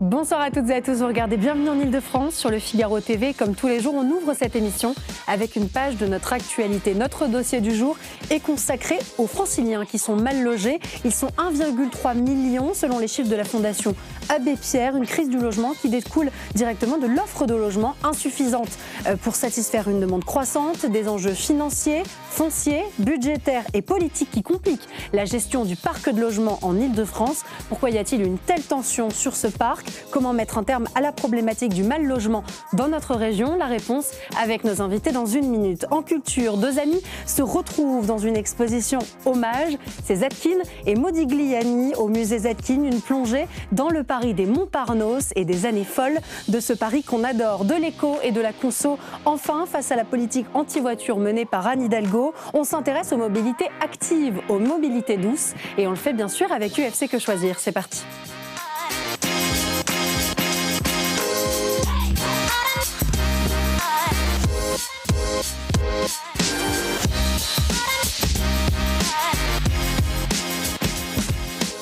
Bonsoir à toutes et à tous, vous regardez Bienvenue en Ile-de-France sur le Figaro TV. Comme tous les jours, on ouvre cette émission avec une page de notre actualité. Notre dossier du jour est consacré aux Franciliens qui sont mal logés. Ils sont 1,3 million selon les chiffres de la Fondation Abbé Pierre. Une crise du logement qui découle directement de l'offre de logement insuffisante pour satisfaire une demande croissante, des enjeux financiers, fonciers, budgétaires et politiques qui compliquent la gestion du parc de logement en Ile-de-France. Pourquoi y a-t-il une telle tension sur ce parc ? Comment mettre un terme à la problématique du mal logement dans notre région? La réponse avec nos invités dans une minute. En culture, deux amis se retrouvent dans une exposition hommage. C'est Zadkine et Modigliani au musée Zadkine. Une plongée dans le Paris des Montparnasse et des années folles de ce Paris qu'on adore. De l'écho et de la conso. Enfin, face à la politique anti-voiture menée par Anne Hidalgo, on s'intéresse aux mobilités actives, aux mobilités douces. Et on le fait bien sûr avec UFC Que Choisir. C'est parti.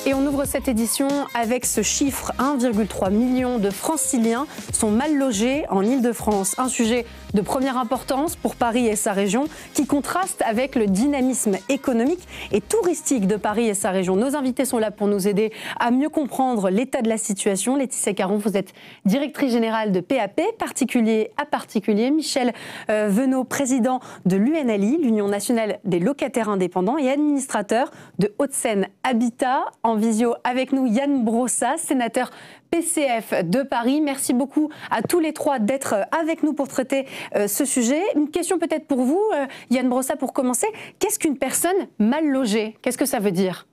Et on ouvre cette édition avec ce chiffre, 1,3 million de Franciliens sont mal logés en Ile-de-France. Un sujet de première importance pour Paris et sa région qui contraste avec le dynamisme économique et touristique de Paris et sa région. Nos invités sont là pour nous aider à mieux comprendre l'état de la situation. Laetitia Caron, vous êtes directrice générale de PAP, particulier à particulier. Michel Venot, président de l'UNLI, l'Union nationale des locataires indépendants et administrateur de Hauts-de-Seine Habitat. En visio avec nous, Yann Brossat, sénateur PCF de Paris. Merci beaucoup à tous les trois d'être avec nous pour traiter ce sujet. Une question peut-être pour vous, Yann Brossat, pour commencer. Qu'est-ce qu'une personne mal logée? Qu'est-ce que ça veut dire?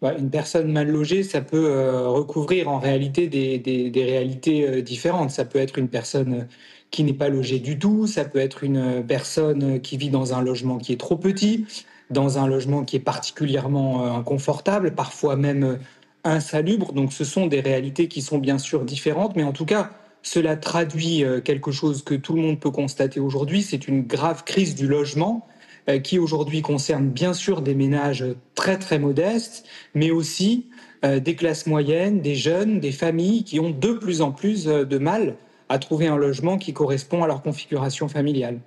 Une personne mal logée, ça peut recouvrir en réalité des réalités différentes. Ça peut être une personne qui n'est pas logée du tout, ça peut être une personne qui vit dans un logement qui est trop petit, dans un logement qui est particulièrement inconfortable, parfois même insalubre. Donc ce sont des réalités qui sont bien sûr différentes, mais en tout cas, cela traduit quelque chose que tout le monde peut constater aujourd'hui, c'est une grave crise du logement qui aujourd'hui concerne bien sûr des ménages très très modestes, mais aussi des classes moyennes, des jeunes, des familles qui ont de plus en plus de mal à trouver un logement qui correspond à leur configuration familiale.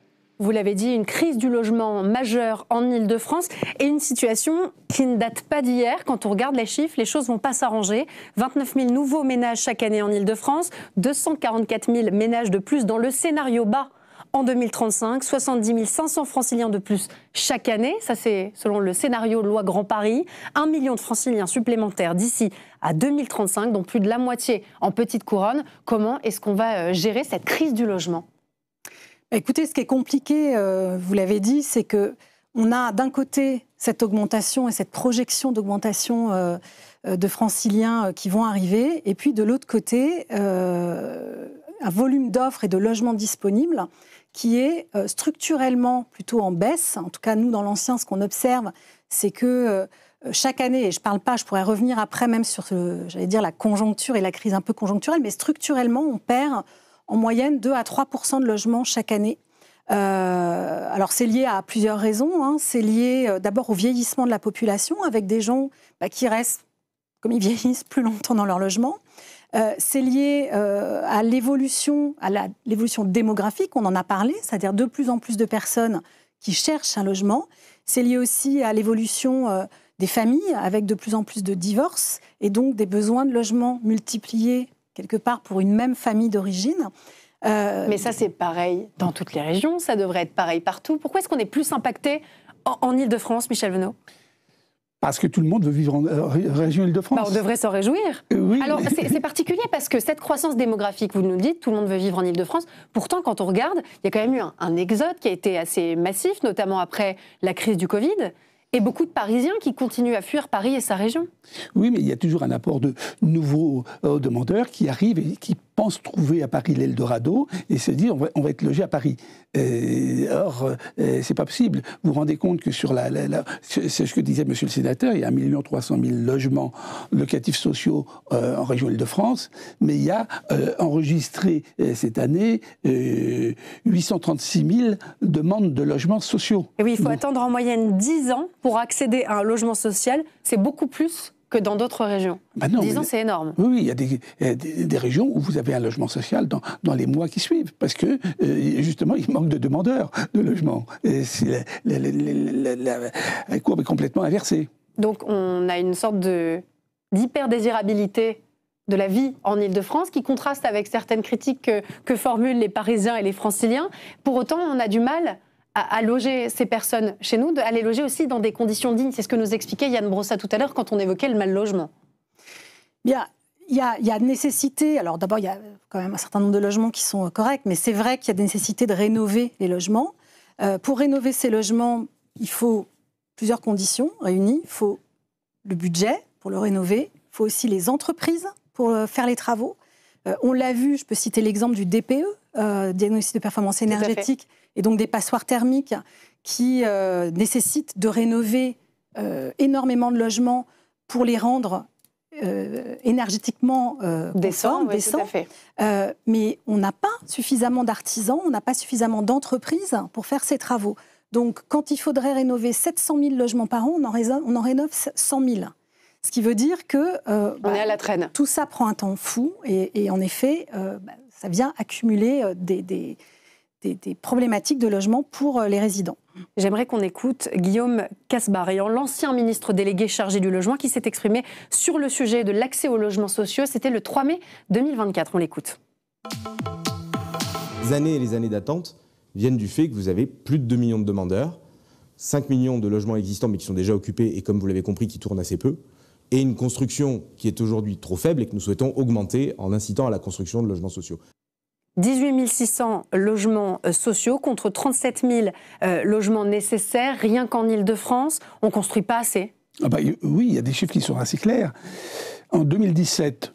Vous l'avez dit, une crise du logement majeure en Ile-de-France et une situation qui ne date pas d'hier. Quand on regarde les chiffres, les choses ne vont pas s'arranger. 29 000 nouveaux ménages chaque année en Ile-de-France, 244 000 ménages de plus dans le scénario bas en 2035, 70 500 franciliens de plus chaque année. Ça, c'est selon le scénario Loi Grand Paris. 1 million de franciliens supplémentaires d'ici à 2035, dont plus de la moitié en petite couronne. Comment est-ce qu'on va gérer cette crise du logement ? Écoutez, ce qui est compliqué, vous l'avez dit, c'est qu'on a d'un côté cette augmentation et cette projection d'augmentation de franciliens qui vont arriver, et puis de l'autre côté, un volume d'offres et de logements disponibles qui est structurellement plutôt en baisse. En tout cas, nous, dans l'Ancien, ce qu'on observe, c'est que chaque année, et je pourrais revenir après même sur, la conjoncture et la crise un peu conjoncturelle, mais structurellement, on perd en moyenne 2 à 3% de logements chaque année. Alors c'est lié à plusieurs raisons. C'est lié d'abord au vieillissement de la population, avec des gens qui restent, comme ils vieillissent, plus longtemps dans leur logement. C'est lié à l'évolution démographique, on en a parlé, c'est-à-dire de plus en plus de personnes qui cherchent un logement. C'est lié aussi à l'évolution des familles, avec de plus en plus de divorces, et donc des besoins de logement multipliés quelque part pour une même famille d'origine. Mais ça, c'est pareil dans toutes les régions, ça devrait être pareil partout. Pourquoi est-ce qu'on est plus impacté en Ile-de-France, Michel Venot ? Parce que tout le monde veut vivre en région Ile-de-France. On devrait s'en réjouir. Oui. Alors, c'est particulier parce que cette croissance démographique, vous nous le dites, tout le monde veut vivre en Ile-de-France. Pourtant, quand on regarde, il y a quand même eu un exode qui a été assez massif, notamment après la crise du Covid. Et beaucoup de Parisiens qui continuent à fuir Paris et sa région. Oui, mais il y a toujours un apport de nouveaux demandeurs qui arrivent et qui pensent trouver à Paris l'Eldorado et se disent on va être logé à Paris. Or, c'est pas possible. Vous vous rendez compte que sur c'est ce que disait Monsieur le Sénateur, il y a 1 300 000 logements locatifs sociaux en région Île-de-France, mais il y a enregistré cette année 836 000 demandes de logements sociaux. Et oui, il faut attendre en moyenne 10 ans pour accéder à un logement social. C'est beaucoup plus que dans d'autres régions. Non, 10 ans, c'est énorme. Oui, il y a des régions où vous avez un logement social dans les mois qui suivent, parce que justement, il manque de demandeurs de logement. La courbe est complètement inversée. Donc on a une sorte d'hyper-désirabilité de la vie en Île-de-France qui contraste avec certaines critiques que formulent les Parisiens et les Franciliens. Pour autant, on a du mal à loger ces personnes chez nous, à les loger aussi dans des conditions dignes. C'est ce que nous expliquait Yann Brossa tout à l'heure quand on évoquait le mal-logement. Il y a nécessité, alors d'abord il y a quand même un certain nombre de logements qui sont corrects, mais c'est vrai qu'il y a des nécessités de rénover les logements. Pour rénover ces logements, il faut plusieurs conditions réunies. Il faut le budget pour le rénover, il faut aussi les entreprises pour faire les travaux. On l'a vu, je peux citer l'exemple du DPE, diagnostic de performance énergétique, et donc des passoires thermiques qui nécessitent de rénover énormément de logements pour les rendre énergétiquement décents. Mais on n'a pas suffisamment d'artisans, on n'a pas suffisamment d'entreprises pour faire ces travaux. Donc quand il faudrait rénover 700 000 logements par an, on en rénove 100 000. Ce qui veut dire que on est à la traîne. Tout ça prend un temps fou et en effet, ça vient accumuler des problématiques de logement pour les résidents. J'aimerais qu'on écoute Guillaume Kasbarian, l'ancien ministre délégué chargé du logement, qui s'est exprimé sur le sujet de l'accès aux logements sociaux. C'était le 3 mai 2024. On l'écoute. Les années et les années d'attente viennent du fait que vous avez plus de 2 millions de demandeurs, 5 millions de logements existants mais qui sont déjà occupés et comme vous l'avez compris, qui tournent assez peu, et une construction qui est aujourd'hui trop faible et que nous souhaitons augmenter en incitant à la construction de logements sociaux. 18 600 logements sociaux contre 37 000 logements nécessaires, rien qu'en Île-de-France. On ne construit pas assez. Oui, il y a des chiffres qui sont assez clairs. En 2017,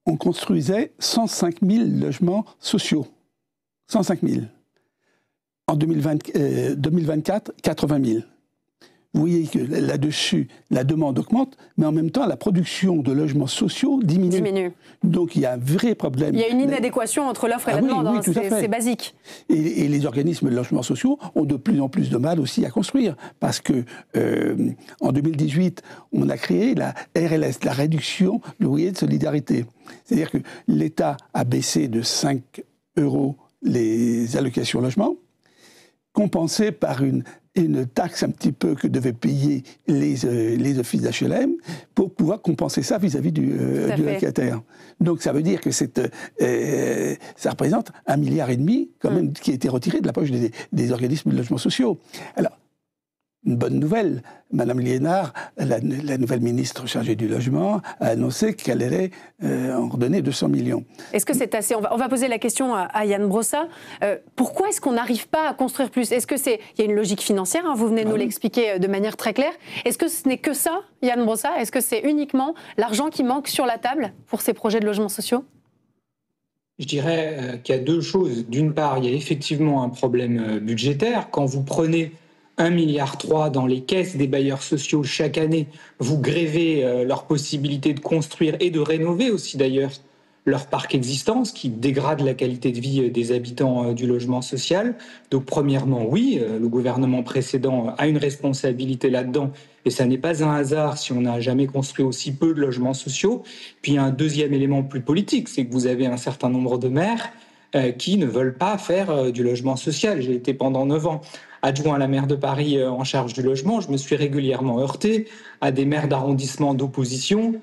on construisait 105 000 logements sociaux. 105 000. En 2024, 80 000. Vous voyez que là-dessus, la demande augmente, mais en même temps, la production de logements sociaux diminue. Donc il y a un vrai problème. Il y a une inadéquation entre l'offre et la demande, oui, c'est basique. Et les organismes de logements sociaux ont de plus en plus de mal aussi à construire, parce que en 2018, on a créé la RLS, la réduction du loyer de solidarité. C'est-à-dire que l'État a baissé de 5 € les allocations logement, compensé par une taxe un petit peu que devaient payer les offices d'HLM pour pouvoir compenser ça vis-à-vis du locataire. Donc ça veut dire que ça représente 1,5 milliard quand même qui a été retiré de la poche des organismes de logements sociaux. Alors, une bonne nouvelle, Madame Liénard, la nouvelle ministre chargée du logement, a annoncé qu'elle allait en redonner 200 millions. Est-ce que c'est assez ? On va poser la question à Yann Brossa. Pourquoi est-ce qu'on n'arrive pas à construire plus ? Est-ce que il y a une logique financière, hein, vous venez de nous l'expliquer de manière très claire. Est-ce que ce n'est que ça, Yann Brossa ? Est-ce que c'est uniquement l'argent qui manque sur la table pour ces projets de logements sociaux ? Je dirais qu'il y a deux choses. D'une part, il y a effectivement un problème budgétaire. Quand vous prenez 1,3 milliard dans les caisses des bailleurs sociaux chaque année, vous grevez leur possibilité de construire et de rénover aussi d'ailleurs leur parc existant, ce qui dégrade la qualité de vie des habitants du logement social. Donc premièrement, oui, le gouvernement précédent a une responsabilité là-dedans, et ça n'est pas un hasard si on n'a jamais construit aussi peu de logements sociaux. Puis un deuxième élément plus politique, c'est que vous avez un certain nombre de maires qui ne veulent pas faire du logement social. J'ai été pendant 9 ans adjoint à la maire de Paris en charge du logement. Je me suis régulièrement heurté à des maires d'arrondissement d'opposition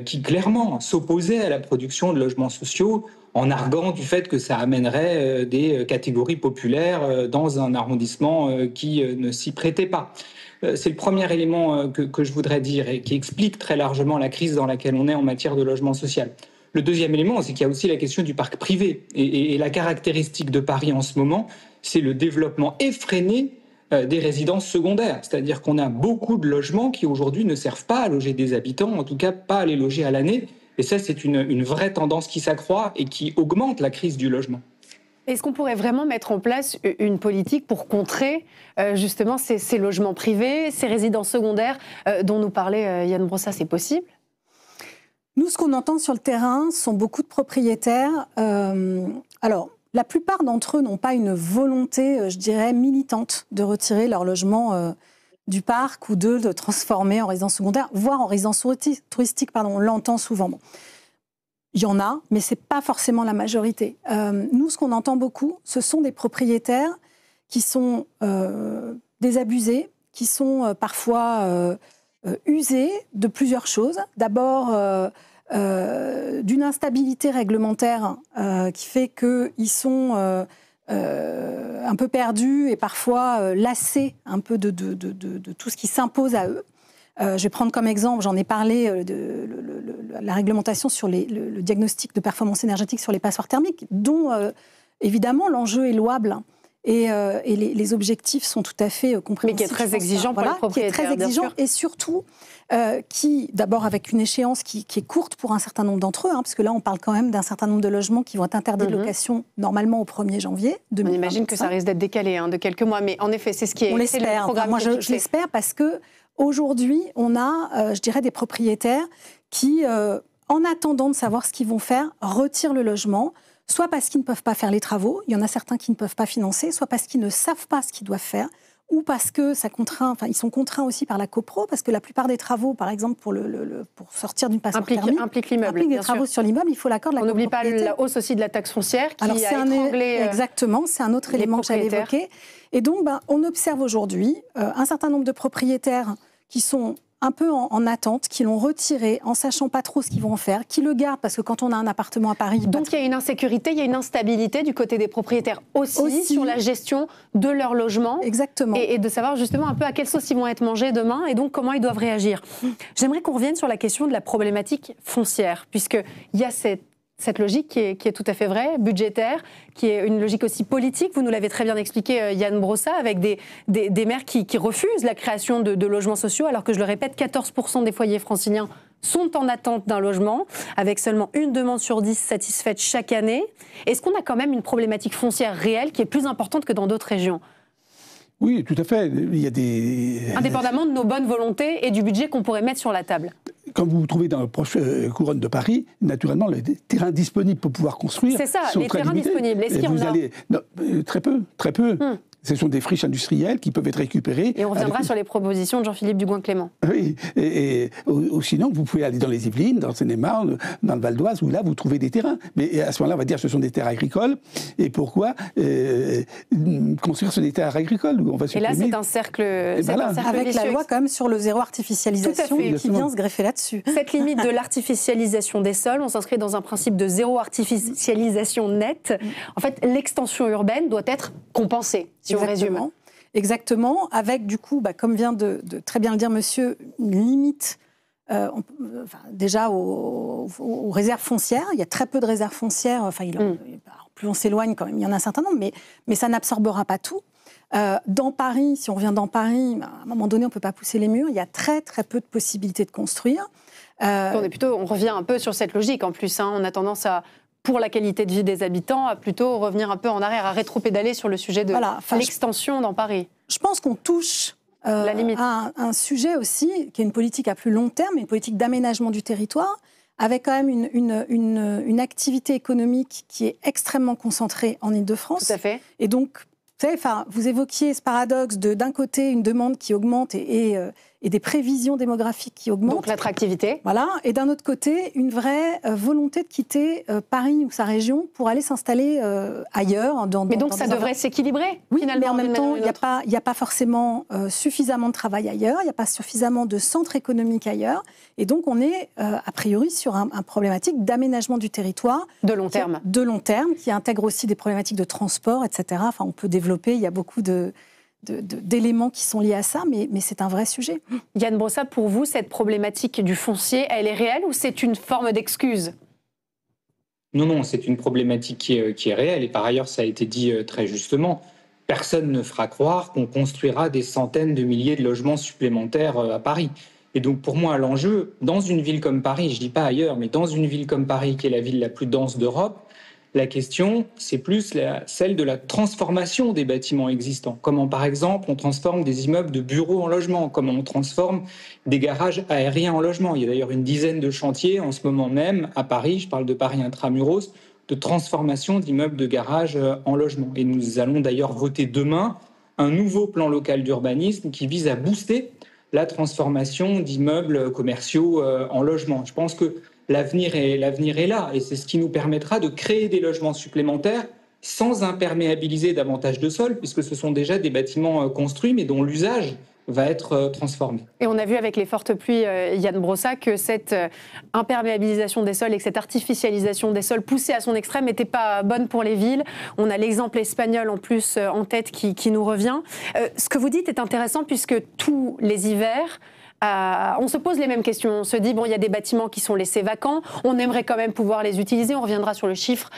qui clairement s'opposaient à la production de logements sociaux en arguant du fait que ça amènerait des catégories populaires dans un arrondissement qui ne s'y prêtait pas. C'est le premier élément que je voudrais dire et qui explique très largement la crise dans laquelle on est en matière de logement social. Le deuxième élément, c'est qu'il y a aussi la question du parc privé. Et la caractéristique de Paris en ce moment, c'est le développement effréné des résidences secondaires. C'est-à-dire qu'on a beaucoup de logements qui aujourd'hui ne servent pas à loger des habitants, en tout cas pas à les loger à l'année. Et ça, c'est une vraie tendance qui s'accroît et qui augmente la crise du logement. Est-ce qu'on pourrait vraiment mettre en place une politique pour contrer justement ces logements privés, ces résidences secondaires dont nous parlait Yann Brossa ? C'est possible ? Nous, ce qu'on entend sur le terrain sont beaucoup de propriétaires. Alors, la plupart d'entre eux n'ont pas une volonté, je dirais, militante de retirer leur logement du parc ou deux de transformer en résidence secondaire, voire en résidence touristique, pardon, on l'entend souvent. Bon. Il y en a, mais ce n'est pas forcément la majorité. Nous, ce qu'on entend beaucoup, ce sont des propriétaires qui sont désabusés, qui sont parfois usés de plusieurs choses. D'abord, d'une instabilité réglementaire qui fait qu'ils sont un peu perdus et parfois lassés un peu de tout ce qui s'impose à eux. Je vais prendre comme exemple, j'en ai parlé, la réglementation sur le diagnostic de performance énergétique sur les passoires thermiques, dont évidemment l'enjeu est louable et les objectifs sont tout à fait compréhensibles. Mais qui est très exigeant pour les propriétaires, qui est très exigeant et surtout qui, d'abord avec une échéance qui est courte pour un certain nombre d'entre eux, parce que là on parle quand même d'un certain nombre de logements qui vont être interdits de location normalement au 1er janvier 2025. On imagine que ça risque d'être décalé de quelques mois, mais en effet c'est ce qui est... On l'espère, moi je l'espère parce que aujourd'hui, on a, je dirais, des propriétaires qui, en attendant de savoir ce qu'ils vont faire, retirent le logement, soit parce qu'ils ne peuvent pas faire les travaux, il y en a certains qui ne peuvent pas financer, soit parce qu'ils ne savent pas ce qu'ils doivent faire, ou parce que ça contraint, ils sont contraints aussi par la copro, parce que la plupart des travaux, par exemple, pour sortir d'une passoire thermique, implique l'immeuble. Implique des travaux sur l'immeuble, il faut l'accord de la copropriété. On n'oublie pas la hausse aussi de la taxe foncière qui a étranglé exactement, c'est un autre élément que j'avais évoqué. Et donc, on observe aujourd'hui un certain nombre de propriétaires qui sont un peu en attente, qui l'ont retiré en sachant pas trop ce qu'ils vont en faire, qui le gardent parce que quand on a un appartement à Paris... Donc il y a une insécurité, il y a une instabilité du côté des propriétaires aussi sur la gestion de leur logement. Exactement. Et de savoir justement un peu à quelle sauce ils vont être mangés demain et donc comment ils doivent réagir. J'aimerais qu'on revienne sur la question de la problématique foncière, puisqu'il y a cette logique qui est tout à fait vraie, budgétaire, qui est une logique aussi politique. Vous nous l'avez très bien expliqué, Yann Brossa, avec des maires qui refusent la création de logements sociaux, alors que, je le répète, 14% des foyers franciliens sont en attente d'un logement, avec seulement une demande sur 10 satisfaite chaque année. Est-ce qu'on a quand même une problématique foncière réelle qui est plus importante que dans d'autres régions ? Oui, tout à fait. Il y a des... Indépendamment de nos bonnes volontés et du budget qu'on pourrait mettre sur la table. Quand vous vous trouvez dans la proche couronne de Paris, naturellement, les terrains disponibles pour pouvoir construire c'est ça, sont les très terrains limités. disponibles. Est-ce qu'il y en a ? Non, très peu, très peu. Ce sont des friches industrielles qui peuvent être récupérées. Et on reviendra sur les propositions de Jean-Philippe Dugoin-Clément. Oui, ou sinon, vous pouvez aller dans les Yvelines, dans le Seine-et-Marne, dans le Val d'Oise, où là, vous trouvez des terrains. Mais à ce moment-là, on va dire que ce sont des terres agricoles. Et pourquoi construire sur des terres agricoles où on va supprimer... Et là, c'est un cercle, avec vicieux. la loi quand même sur le zéro artificialisation qui vient se greffer là-dessus. Cette limite de l'artificialisation des sols, on s'inscrit dans un principe de zéro artificialisation nette. En fait, l'extension urbaine doit être compensée, si on résume. Exactement, avec du coup, comme vient de très bien le dire monsieur, une limite déjà aux réserves foncières. Il y a très peu de réserves foncières, plus on s'éloigne quand même, il y en a un certain nombre, mais ça n'absorbera pas tout. Dans Paris, si on revient dans Paris, à un moment donné, on ne peut pas pousser les murs, il y a très très peu de possibilités de construire. On revient un peu sur cette logique en plus, on a tendance à, pour la qualité de vie des habitants, à plutôt revenir un peu en arrière, à rétro-pédaler sur le sujet de l'extension dans Paris. Je pense qu'on touche la limite. à un sujet aussi, qui est une politique à plus long terme, une politique d'aménagement du territoire, avec quand même une activité économique qui est extrêmement concentrée en Île-de-France. Tout à fait. Et donc, vous évoquiez ce paradoxe d'un côté une demande qui augmente et des prévisions démographiques qui augmentent. Donc l'attractivité. Voilà. Et d'un autre côté, une vraie volonté de quitter Paris ou sa région pour aller s'installer ailleurs. Mais donc ça devrait s'équilibrer, oui, finalement. Mais en même temps, il n'y a pas forcément suffisamment de travail ailleurs, il n'y a pas suffisamment de centres économiques ailleurs. Et donc on est, a priori, sur un problématique d'aménagement du territoire. De long terme. De long terme, qui intègre aussi des problématiques de transport, etc. Enfin, on peut développer, il y a beaucoup d'éléments qui sont liés à ça, mais c'est un vrai sujet. Yann Brossa, pour vous, cette problématique du foncier, elle est réelle ou c'est une forme d'excuse ? Non, c'est une problématique qui est réelle. Et par ailleurs, ça a été dit très justement, personne ne fera croire qu'on construira des centaines de milliers de logements supplémentaires à Paris. Et donc pour moi, l'enjeu, dans une ville comme Paris, je ne dis pas ailleurs, mais dans une ville comme Paris, qui est la ville la plus dense d'Europe, la question, c'est plus celle de la transformation des bâtiments existants. Comment, par exemple, on transforme des immeubles de bureaux en logements, comment on transforme des garages aériens en logements. Il y a d'ailleurs une dizaine de chantiers en ce moment même à Paris, je parle de Paris Intramuros, de transformation d'immeubles de garages en logements. Et nous allons d'ailleurs voter demain un nouveau plan local d'urbanisme qui vise à booster la transformation d'immeubles commerciaux en logements. Je pense que l'avenir est là et c'est ce qui nous permettra de créer des logements supplémentaires sans imperméabiliser davantage de sol, puisque ce sont déjà des bâtiments construits mais dont l'usage va être transformé. Et on a vu avec les fortes pluies, Yann Brossa, que cette imperméabilisation des sols et que cette artificialisation des sols poussée à son extrême n'était pas bonne pour les villes. On a l'exemple espagnol en plus en tête qui nous revient. Ce que vous dites est intéressant puisque tous les hivers, on se pose les mêmes questions. On se dit, bon, il y a des bâtiments qui sont laissés vacants, on aimerait quand même pouvoir les utiliser. On reviendra sur le chiffre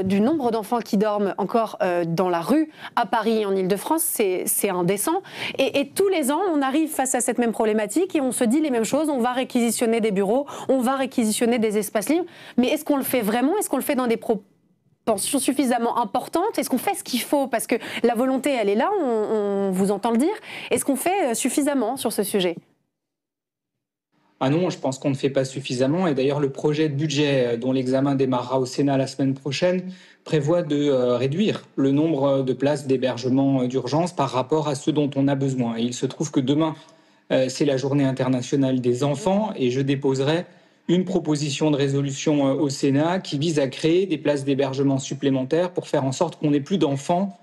du nombre d'enfants qui dorment encore dans la rue à Paris et en Ile-de-France. C'est indécent. Et tous les ans, on arrive face à cette même problématique et on se dit les mêmes choses. On va réquisitionner des bureaux, on va réquisitionner des espaces libres. Mais est-ce qu'on le fait vraiment? Est-ce qu'on le fait dans des proportions suffisamment importantes? Est-ce qu'on fait ce qu'il faut? Parce que la volonté, elle est là, on vous entend le dire. Est-ce qu'on fait suffisamment sur ce sujet? Ah non, je pense qu'on ne fait pas suffisamment. Et d'ailleurs, le projet de budget dont l'examen démarrera au Sénat la semaine prochaine prévoit de réduire le nombre de places d'hébergement d'urgence par rapport à ce dont on a besoin. Et il se trouve que demain, c'est la journée internationale des enfants et je déposerai une proposition de résolution au Sénat qui vise à créer des places d'hébergement supplémentaires pour faire en sorte qu'on n'ait plus d'enfants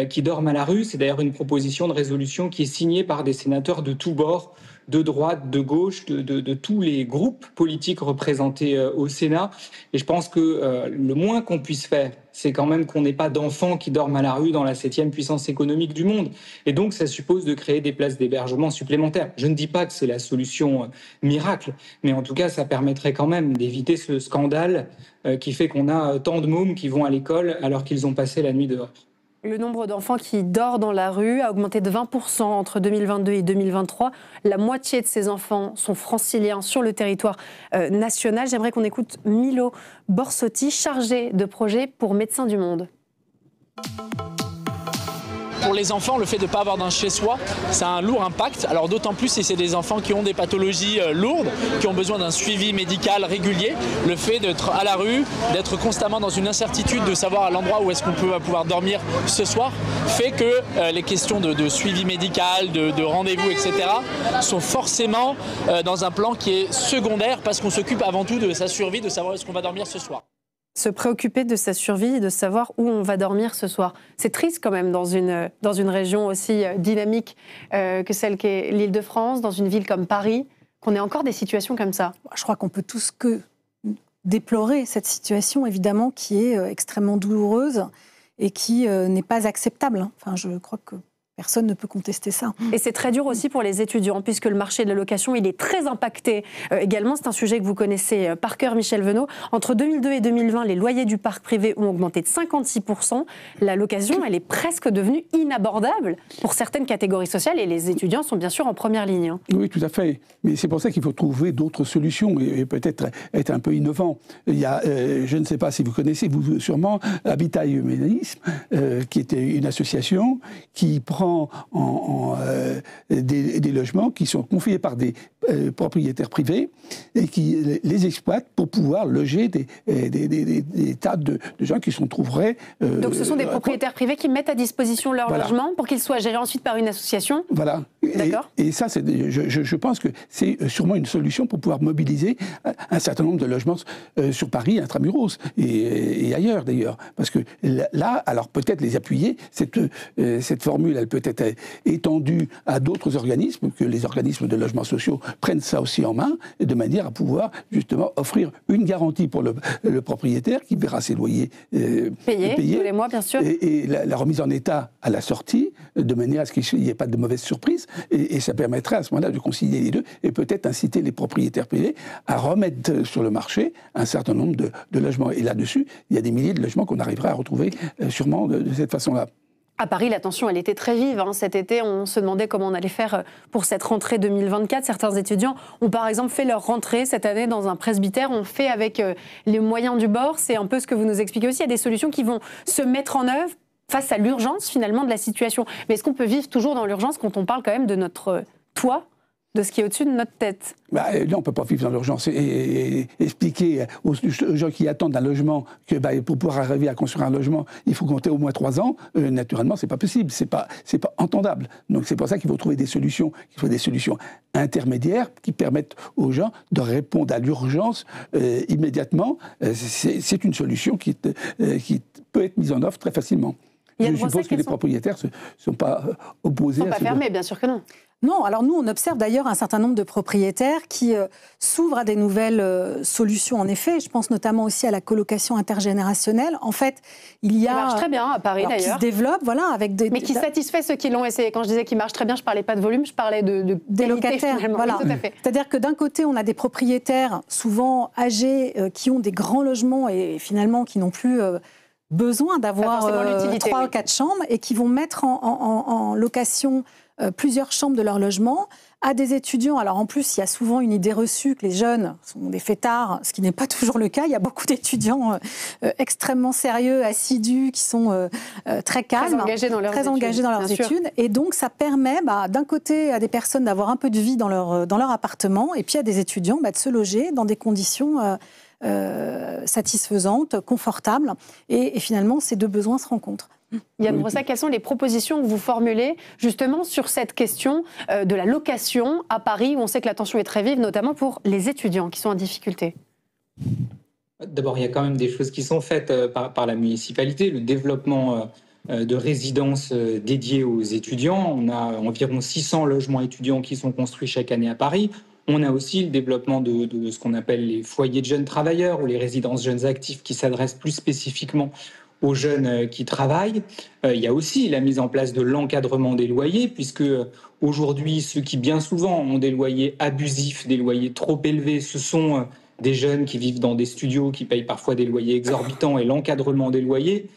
qui dorment à la rue. C'est d'ailleurs une proposition de résolution qui est signée par des sénateurs de tous bords, de droite, de gauche, de tous les groupes politiques représentés au Sénat. Et je pense que le moins qu'on puisse faire, c'est quand même qu'on n'ait pas d'enfants qui dorment à la rue dans la 7e puissance économique du monde. Et donc, ça suppose de créer des places d'hébergement supplémentaires. Je ne dis pas que c'est la solution miracle, mais en tout cas, ça permettrait quand même d'éviter ce scandale qui fait qu'on a tant de mômes qui vont à l'école alors qu'ils ont passé la nuit dehors. Le nombre d'enfants qui dorment dans la rue a augmenté de 20% entre 2022 et 2023. La moitié de ces enfants sont franciliens sur le territoire national. J'aimerais qu'on écoute Milo Borsotti, chargé de projet pour Médecins du Monde. Pour les enfants, le fait de ne pas avoir d'un chez-soi, ça a un lourd impact. Alors d'autant plus si c'est des enfants qui ont des pathologies lourdes, qui ont besoin d'un suivi médical régulier. Le fait d'être à la rue, d'être constamment dans une incertitude, de savoir à l'endroit où est-ce qu'on peut pouvoir dormir ce soir, fait que les questions de suivi médical, de rendez-vous, etc. sont forcément dans un plan qui est secondaire parce qu'on s'occupe avant tout de sa survie, de savoir où est-ce qu'on va dormir ce soir. Se préoccuper de sa survie et de savoir où on va dormir ce soir. C'est triste quand même dans une région aussi dynamique que celle qu'est l'Île-de-France, dans une ville comme Paris, qu'on ait encore des situations comme ça. Je crois qu'on peut tous que déplorer cette situation, évidemment, qui est extrêmement douloureuse et qui n'est pas acceptable. Enfin, je crois que personne ne peut contester ça. Et c'est très dur aussi pour les étudiants, puisque le marché de la location, il est très impacté également. C'est un sujet que vous connaissez par cœur, Michel Venot. Entre 2002 et 2020, les loyers du parc privé ont augmenté de 56%. La location, elle est presque devenue inabordable pour certaines catégories sociales, et les étudiants sont bien sûr en première ligne. Oui, tout à fait. Mais c'est pour ça qu'il faut trouver d'autres solutions et peut-être être un peu innovant. Il y a, je ne sais pas si vous connaissez, vous sûrement, Habitat et Humanisme, qui était une association qui prend des logements qui sont confiés par des propriétaires privés et qui les exploitent pour pouvoir loger des tas de gens qui se trouveraient... Donc ce sont des propriétaires privés qui mettent à disposition leur logement pour qu'ils soient gérés ensuite par une association. Voilà. D'accord. Et ça, je pense que c'est sûrement une solution pour pouvoir mobiliser un certain nombre de logements sur Paris, intramuros, et ailleurs d'ailleurs. Parce que là, alors peut-être les appuyer, cette formule, elle peut être étendue à d'autres organismes, que les organismes de logements sociaux prennent ça aussi en main, de manière à pouvoir justement offrir une garantie pour le propriétaire qui verra ses loyers payés tous les mois, bien sûr. Et la remise en état à la sortie, de manière à ce qu'il n'y ait pas de mauvaises surprises. Et ça permettrait à ce moment-là de concilier les deux et peut-être inciter les propriétaires privés à remettre sur le marché un certain nombre de logements. Et là-dessus, il y a des milliers de logements qu'on arrivera à retrouver sûrement de cette façon-là. À Paris, la tension, elle était très vive. Cet été, on se demandait comment on allait faire pour cette rentrée 2024. Certains étudiants ont par exemple fait leur rentrée cette année dans un presbytère. On fait avec les moyens du bord. C'est un peu ce que vous nous expliquez aussi. Il y a des solutions qui vont se mettre en œuvre face à l'urgence finalement de la situation. Mais est-ce qu'on peut vivre toujours dans l'urgence quand on parle quand même de notre toit de ce qui est au-dessus de notre tête. Là, on ne peut pas vivre dans l'urgence et expliquer aux gens qui attendent un logement que pour pouvoir arriver à construire un logement, il faut compter au moins 3 ans. Naturellement, c'est pas possible, c'est pas entendable. Donc c'est pour ça qu'il faut trouver des solutions, intermédiaires qui permettent aux gens de répondre à l'urgence immédiatement. C'est une solution qui peut être mise en œuvre très facilement. Je suppose que les propriétaires ne sont pas opposés à ça. Ils ne sont pas fermés, bien sûr que non. Non, alors nous, on observe d'ailleurs un certain nombre de propriétaires qui s'ouvrent à des nouvelles solutions, en effet. Je pense notamment aussi à la colocation intergénérationnelle. En fait, il y a... Qui marche très bien à Paris, d'ailleurs. Qui se développe, voilà, avec des... Mais qui satisfait ceux qui l'ont essayé. Quand je disais qu'il marche très bien, je ne parlais pas de volume, je parlais de des locataires. Voilà. Oui, tout à fait. C'est-à-dire que d'un côté, on a des propriétaires souvent âgés qui ont des grands logements et finalement qui n'ont plus... besoin d'avoir 3 ou 4 chambres et qui vont mettre en location plusieurs chambres de leur logement à des étudiants. Alors en plus, il y a souvent une idée reçue que les jeunes sont des fêtards, ce qui n'est pas toujours le cas. Il y a beaucoup d'étudiants extrêmement sérieux, assidus, qui sont très calmes, très engagés dans leurs études. Et donc ça permet d'un côté à des personnes d'avoir un peu de vie dans leur appartement et puis à des étudiants de se loger dans des conditions... satisfaisante, confortable, et finalement ces deux besoins se rencontrent. Yann Brossat, quelles sont les propositions que vous formulez justement sur cette question de la location à Paris, où on sait que la tension est très vive, notamment pour les étudiants qui sont en difficulté? D'abord, il y a quand même des choses qui sont faites par la municipalité, le développement de résidences dédiées aux étudiants. On a environ 600 logements étudiants qui sont construits chaque année à Paris. On a aussi le développement de ce qu'on appelle les foyers de jeunes travailleurs ou les résidences jeunes actifs qui s'adressent plus spécifiquement aux jeunes qui travaillent. Il y a aussi la mise en place de l'encadrement des loyers, puisque aujourd'hui, ceux qui bien souvent ont des loyers abusifs, des loyers trop élevés, ce sont des jeunes qui vivent dans des studios, qui payent parfois des loyers exorbitants, et l'encadrement des loyers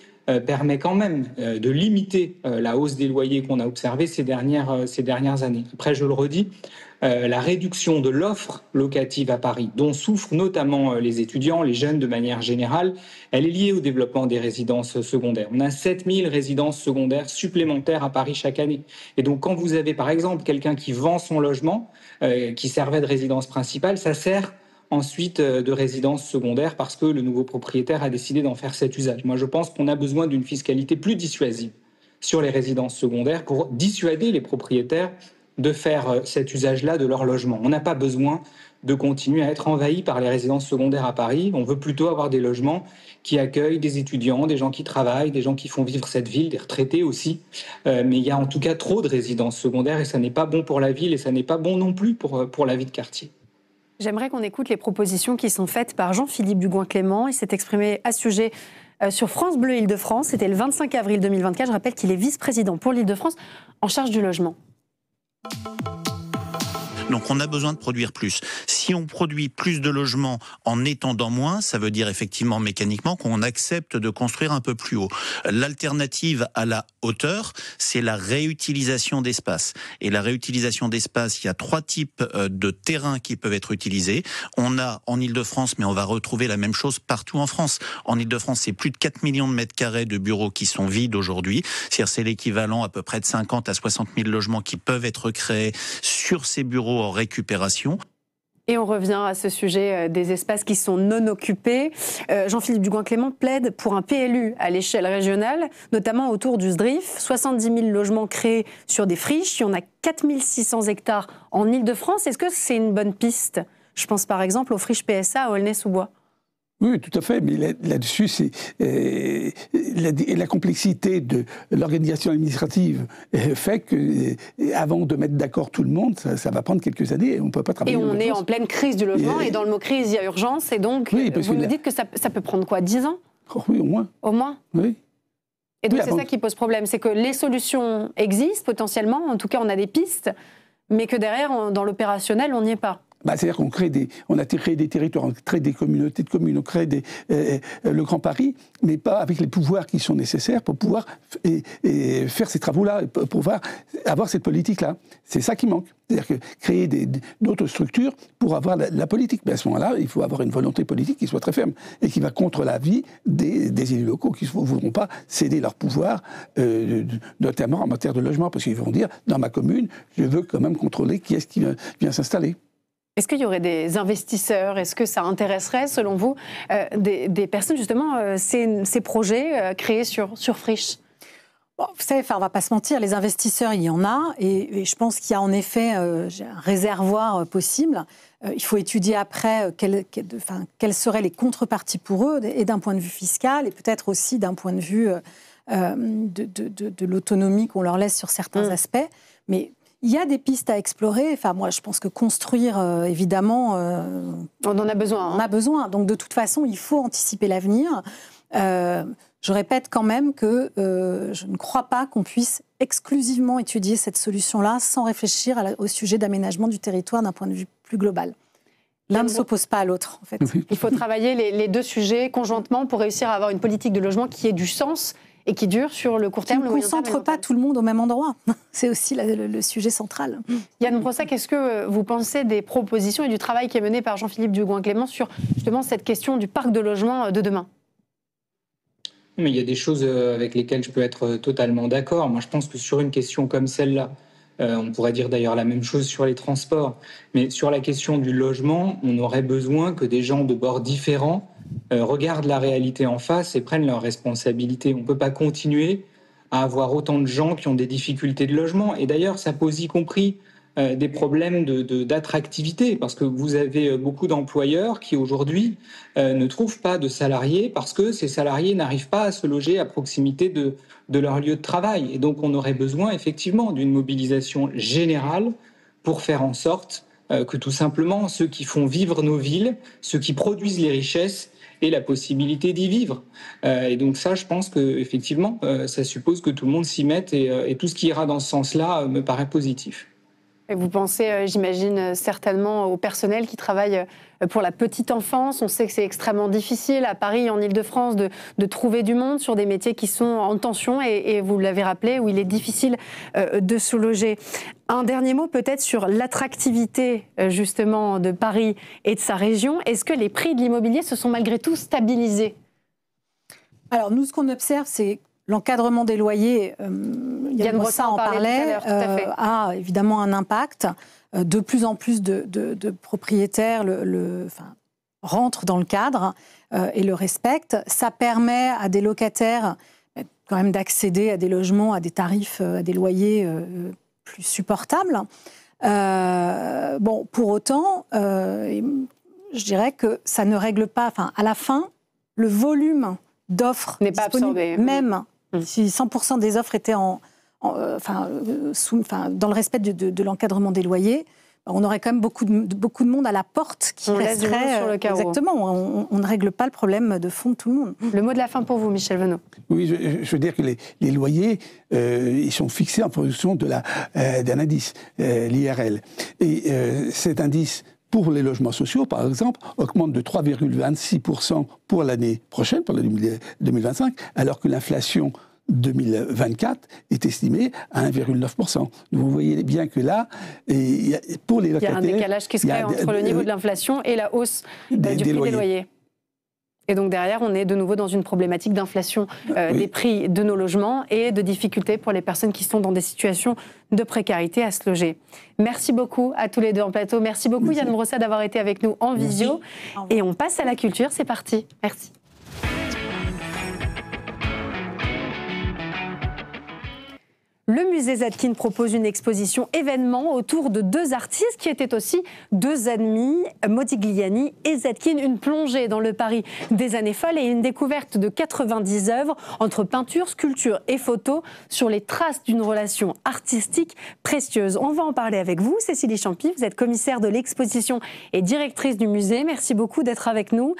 permet quand même de limiter la hausse des loyers qu'on a observée ces dernières années. Après, je le redis, la réduction de l'offre locative à Paris, dont souffrent notamment les étudiants, les jeunes de manière générale, elle est liée au développement des résidences secondaires. On a 7000 résidences secondaires supplémentaires à Paris chaque année. Et donc quand vous avez par exemple quelqu'un qui vend son logement, qui servait de résidence principale, ça sert ensuite de résidence secondaire parce que le nouveau propriétaire a décidé d'en faire cet usage. Moi je pense qu'on a besoin d'une fiscalité plus dissuasive sur les résidences secondaires pour dissuader les propriétaires de faire cet usage-là de leur logement. On n'a pas besoin de continuer à être envahi par les résidences secondaires à Paris. On veut plutôt avoir des logements qui accueillent des étudiants, des gens qui travaillent, des gens qui font vivre cette ville, des retraités aussi. Mais il y a en tout cas trop de résidences secondaires et ça n'est pas bon pour la ville et ça n'est pas bon non plus pour la vie de quartier. J'aimerais qu'on écoute les propositions qui sont faites par Jean-Philippe Dugoin-Clément. Il s'est exprimé à ce sujet sur France Bleu Île-de-France. C'était le 25 avril 2024. Je rappelle qu'il est vice-président pour l'Île-de-France en charge du logement. Donc on a besoin de produire plus. Si on produit plus de logements en étendant moins, ça veut dire effectivement mécaniquement qu'on accepte de construire un peu plus haut. L'alternative à la hauteur, c'est la réutilisation d'espace. Et la réutilisation d'espace, il y a 3 types de terrains qui peuvent être utilisés. On a en Île-de-France, mais on va retrouver la même chose partout en France. En Île-de-France, c'est plus de 4 millions de mètres carrés de bureaux qui sont vides aujourd'hui. C'est-à-dire c'est l'équivalent à peu près de 50 à 60 000 logements qui peuvent être créés sur ces bureaux en récupération. Et on revient à ce sujet des espaces qui sont non occupés. Jean-Philippe Dugoin-Clément plaide pour un PLU à l'échelle régionale, notamment autour du SDRIF. 70 000 logements créés sur des friches. Il y en a 4 600 hectares en Île-de-France. Est-ce que c'est une bonne piste? Je pense par exemple aux friches PSA à Aulnay-sous-Bois. Oui, tout à fait, mais là-dessus, c'est la complexité de l'organisation administrative fait que, avant de mettre d'accord tout le monde, ça va prendre quelques années et on ne peut pas travailler. Et on est en pleine crise du logement, et dans le mot crise, il y a urgence, et donc oui, vous nous dites que ça peut prendre quoi, 10 ans? Oui, au moins. Au moins? Oui. Et donc c'est ça qui pose problème, c'est que les solutions existent potentiellement, en tout cas on a des pistes, mais que derrière, dans l'opérationnel, on n'y est pas. C'est-à-dire on a créé des territoires, on crée des communautés de communes, on crée le Grand Paris, mais pas avec les pouvoirs qui sont nécessaires pour pouvoir faire ces travaux-là, pour pouvoir avoir cette politique-là. C'est ça qui manque. C'est-à-dire que créer d'autres structures pour avoir la politique. Mais à ce moment-là, il faut avoir une volonté politique qui soit très ferme et qui va contre l'avis des élus locaux qui ne voudront pas céder leur pouvoir, notamment en matière de logement, parce qu'ils vont dire, dans ma commune, je veux quand même contrôler qui est-ce qui vient s'installer. Est-ce qu'il y aurait des investisseurs? Est-ce que ça intéresserait, selon vous, des personnes, justement, ces projets créés sur friche? Bon, vous savez, on ne va pas se mentir, les investisseurs, il y en a, et je pense qu'il y a en effet un réservoir possible. Il faut étudier après quelles seraient les contreparties pour eux, et d'un point de vue fiscal, et peut-être aussi d'un point de vue de l'autonomie qu'on leur laisse sur certains aspects. Mais il y a des pistes à explorer. Enfin, moi, je pense que construire, évidemment... on en a besoin. On a besoin. Donc, de toute façon, il faut anticiper l'avenir. Je répète quand même que je ne crois pas qu'on puisse exclusivement étudier cette solution-là sans réfléchir au sujet d'aménagement du territoire d'un point de vue plus global. L'un ne s'oppose pas à l'autre, en fait. Il faut travailler les deux sujets conjointement pour réussir à avoir une politique de logement qui ait du sens et qui dure sur le court terme. Qui ne concentre pas tout le monde au même endroit. C'est aussi le sujet central. Yann Brossa, qu'est-ce que vous pensez des propositions et du travail qui est mené par Jean-Philippe Dugouin-Clément sur justement cette question du parc de logement de demain? Mais il y a des choses avec lesquelles je peux être totalement d'accord. Moi, je pense que sur une question comme celle-là, on pourrait dire d'ailleurs la même chose sur les transports, mais sur la question du logement, on aurait besoin que des gens de bords différents regardent la réalité en face et prennent leurs responsabilités. On ne peut pas continuer à avoir autant de gens qui ont des difficultés de logement. Et d'ailleurs, ça pose y compris des problèmes d'attractivité, parce que vous avez beaucoup d'employeurs qui aujourd'hui ne trouvent pas de salariés parce que ces salariés n'arrivent pas à se loger à proximité de leur lieu de travail. Et donc on aurait besoin effectivement d'une mobilisation générale pour faire en sorte que tout simplement ceux qui font vivre nos villes, ceux qui produisent les richesses, aient la possibilité d'y vivre. Et donc ça, je pense qu'effectivement, ça suppose que tout le monde s'y mette et tout ce qui ira dans ce sens-là me paraît positif. Et vous pensez, j'imagine, certainement au personnel qui travaille pour la petite enfance. On sait que c'est extrêmement difficile à Paris, en Ile-de-France, de trouver du monde sur des métiers qui sont en tension et vous l'avez rappelé, où il est difficile de se loger. Un dernier mot peut-être sur l'attractivité justement de Paris et de sa région. Est-ce que les prix de l'immobilier se sont malgré tout stabilisés? Alors nous, ce qu'on observe, c'est l'encadrement des loyers, Yann Brossa en parlait, a évidemment un impact. De plus en plus de propriétaires rentrent dans le cadre et le respectent. Ça permet à des locataires quand même d'accéder à des logements, à des tarifs, à des loyers plus supportables. Pour autant, je dirais que ça ne règle pas... à la fin, le volume d'offres n'est pas absorbé. Même si 100% des offres étaient dans le respect de l'encadrement des loyers, on aurait quand même beaucoup de monde à la porte qui resterait sur le carreau. Exactement, on ne règle pas le problème de fond de tout le monde. Le mot de la fin pour vous, Michel Venot. Oui, je veux dire que les loyers, ils sont fixés en fonction d'un indice, l'IRL. Et cet indice, pour les logements sociaux, par exemple, augmente de 3,26% pour l'année prochaine, pour l'année 2025, alors que l'inflation 2024 est estimée à 1,9%. Vous voyez bien que là, pour les locataires... Il y a un décalage qui se crée entre le niveau de l'inflation et la hausse du prix des loyers. Et donc derrière, on est de nouveau dans une problématique d'inflation des prix de nos logements et de difficultés pour les personnes qui sont dans des situations de précarité à se loger. Merci beaucoup à tous les deux en plateau. Merci beaucoup Yann Brossa d'avoir été avec nous en visio. Et on passe à la culture, c'est parti. Merci. Le musée Zadkine propose une exposition événement autour de deux artistes qui étaient aussi deux amis, Modigliani et Zadkine. Une plongée dans le Paris des années folles et une découverte de 90 œuvres entre peinture, sculpture et photo sur les traces d'une relation artistique précieuse. On va en parler avec vous, Cécilie Champy. Vous êtes commissaire de l'exposition et directrice du musée. Merci beaucoup d'être avec nous.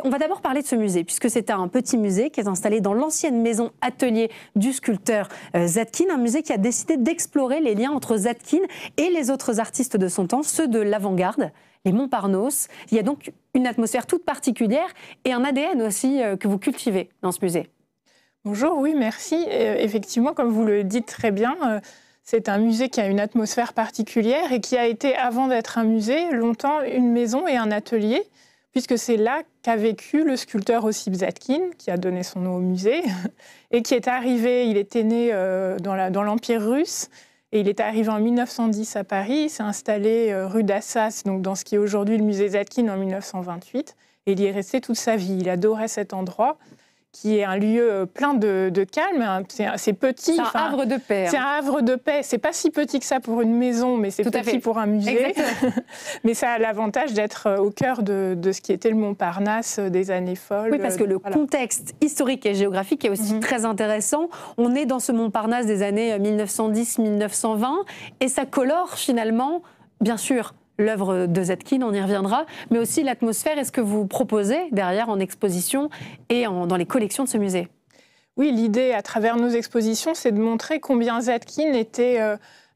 On va d'abord parler de ce musée puisque c'est un petit musée qui est installé dans l'ancienne maison atelier du sculpteur Zadkine Zadkine, un musée qui a décidé d'explorer les liens entre Zadkine et les autres artistes de son temps, ceux de l'avant-garde, les Montparnasse. Il y a donc une atmosphère toute particulière et un ADN aussi que vous cultivez dans ce musée. Bonjour, oui, merci. Effectivement, comme vous le dites très bien, c'est un musée qui a une atmosphère particulière et qui a été, avant d'être un musée, longtemps une maison et un atelier, puisque c'est là qu'a vécu le sculpteur Ossip Zadkine, qui a donné son nom au musée, et qui est arrivé, il était né dans l'Empire russe, et il est arrivé en 1910 à Paris, il s'est installé rue d'Assas, donc dans ce qui est aujourd'hui le musée Zadkine, en 1928, et il y est resté toute sa vie. Il adorait cet endroit, qui est un lieu plein de calme. C'est petit. C'est un havre de paix. C'est un havre de paix. C'est pas si petit que ça pour une maison, mais c'est petit pour un musée. Mais ça a l'avantage d'être au cœur de ce qui était le Montparnasse des années folles. Oui, parce que le contexte historique et géographique est aussi très intéressant. On est dans ce Montparnasse des années 1910-1920 et ça colore finalement, bien sûr, l'œuvre de Zadkine, on y reviendra, mais aussi l'atmosphère et ce que vous proposez derrière en exposition et dans les collections de ce musée. Oui, l'idée à travers nos expositions, c'est de montrer combien Zadkine était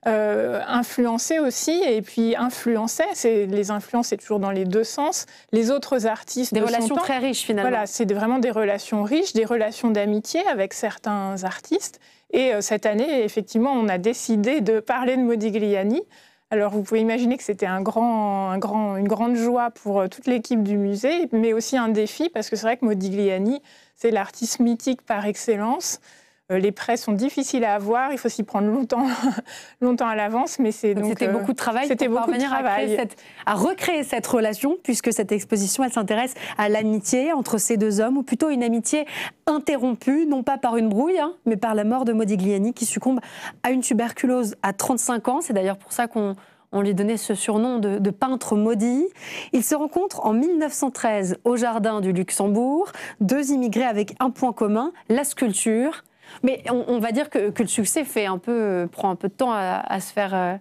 influencé aussi, et puis influençait. Les influences, c'est toujours dans les deux sens. Les autres artistes des de relations son temps, très riches finalement. Voilà, c'est vraiment des relations riches, des relations d'amitié avec certains artistes. Et cette année, effectivement, on a décidé de parler de Modigliani. Alors, vous pouvez imaginer que c'était une grande joie pour toute l'équipe du musée, mais aussi un défi, parce que c'est vrai que Modigliani, c'est l'artiste mythique par excellence. Les prêts sont difficiles à avoir, il faut s'y prendre longtemps à l'avance, mais c'était beaucoup de travail pour parvenir à recréer cette relation, puisque cette exposition, elle s'intéresse à l'amitié entre ces deux hommes, ou plutôt une amitié interrompue, non pas par une brouille, mais par la mort de Modigliani, qui succombe à une tuberculose à 35 ans. C'est d'ailleurs pour ça qu'on lui donnait ce surnom de peintre maudit. Ils se rencontrent en 1913 au Jardin du Luxembourg, deux immigrés avec un point commun, la sculpture. Mais on va dire que le succès prend un peu de temps à se faire à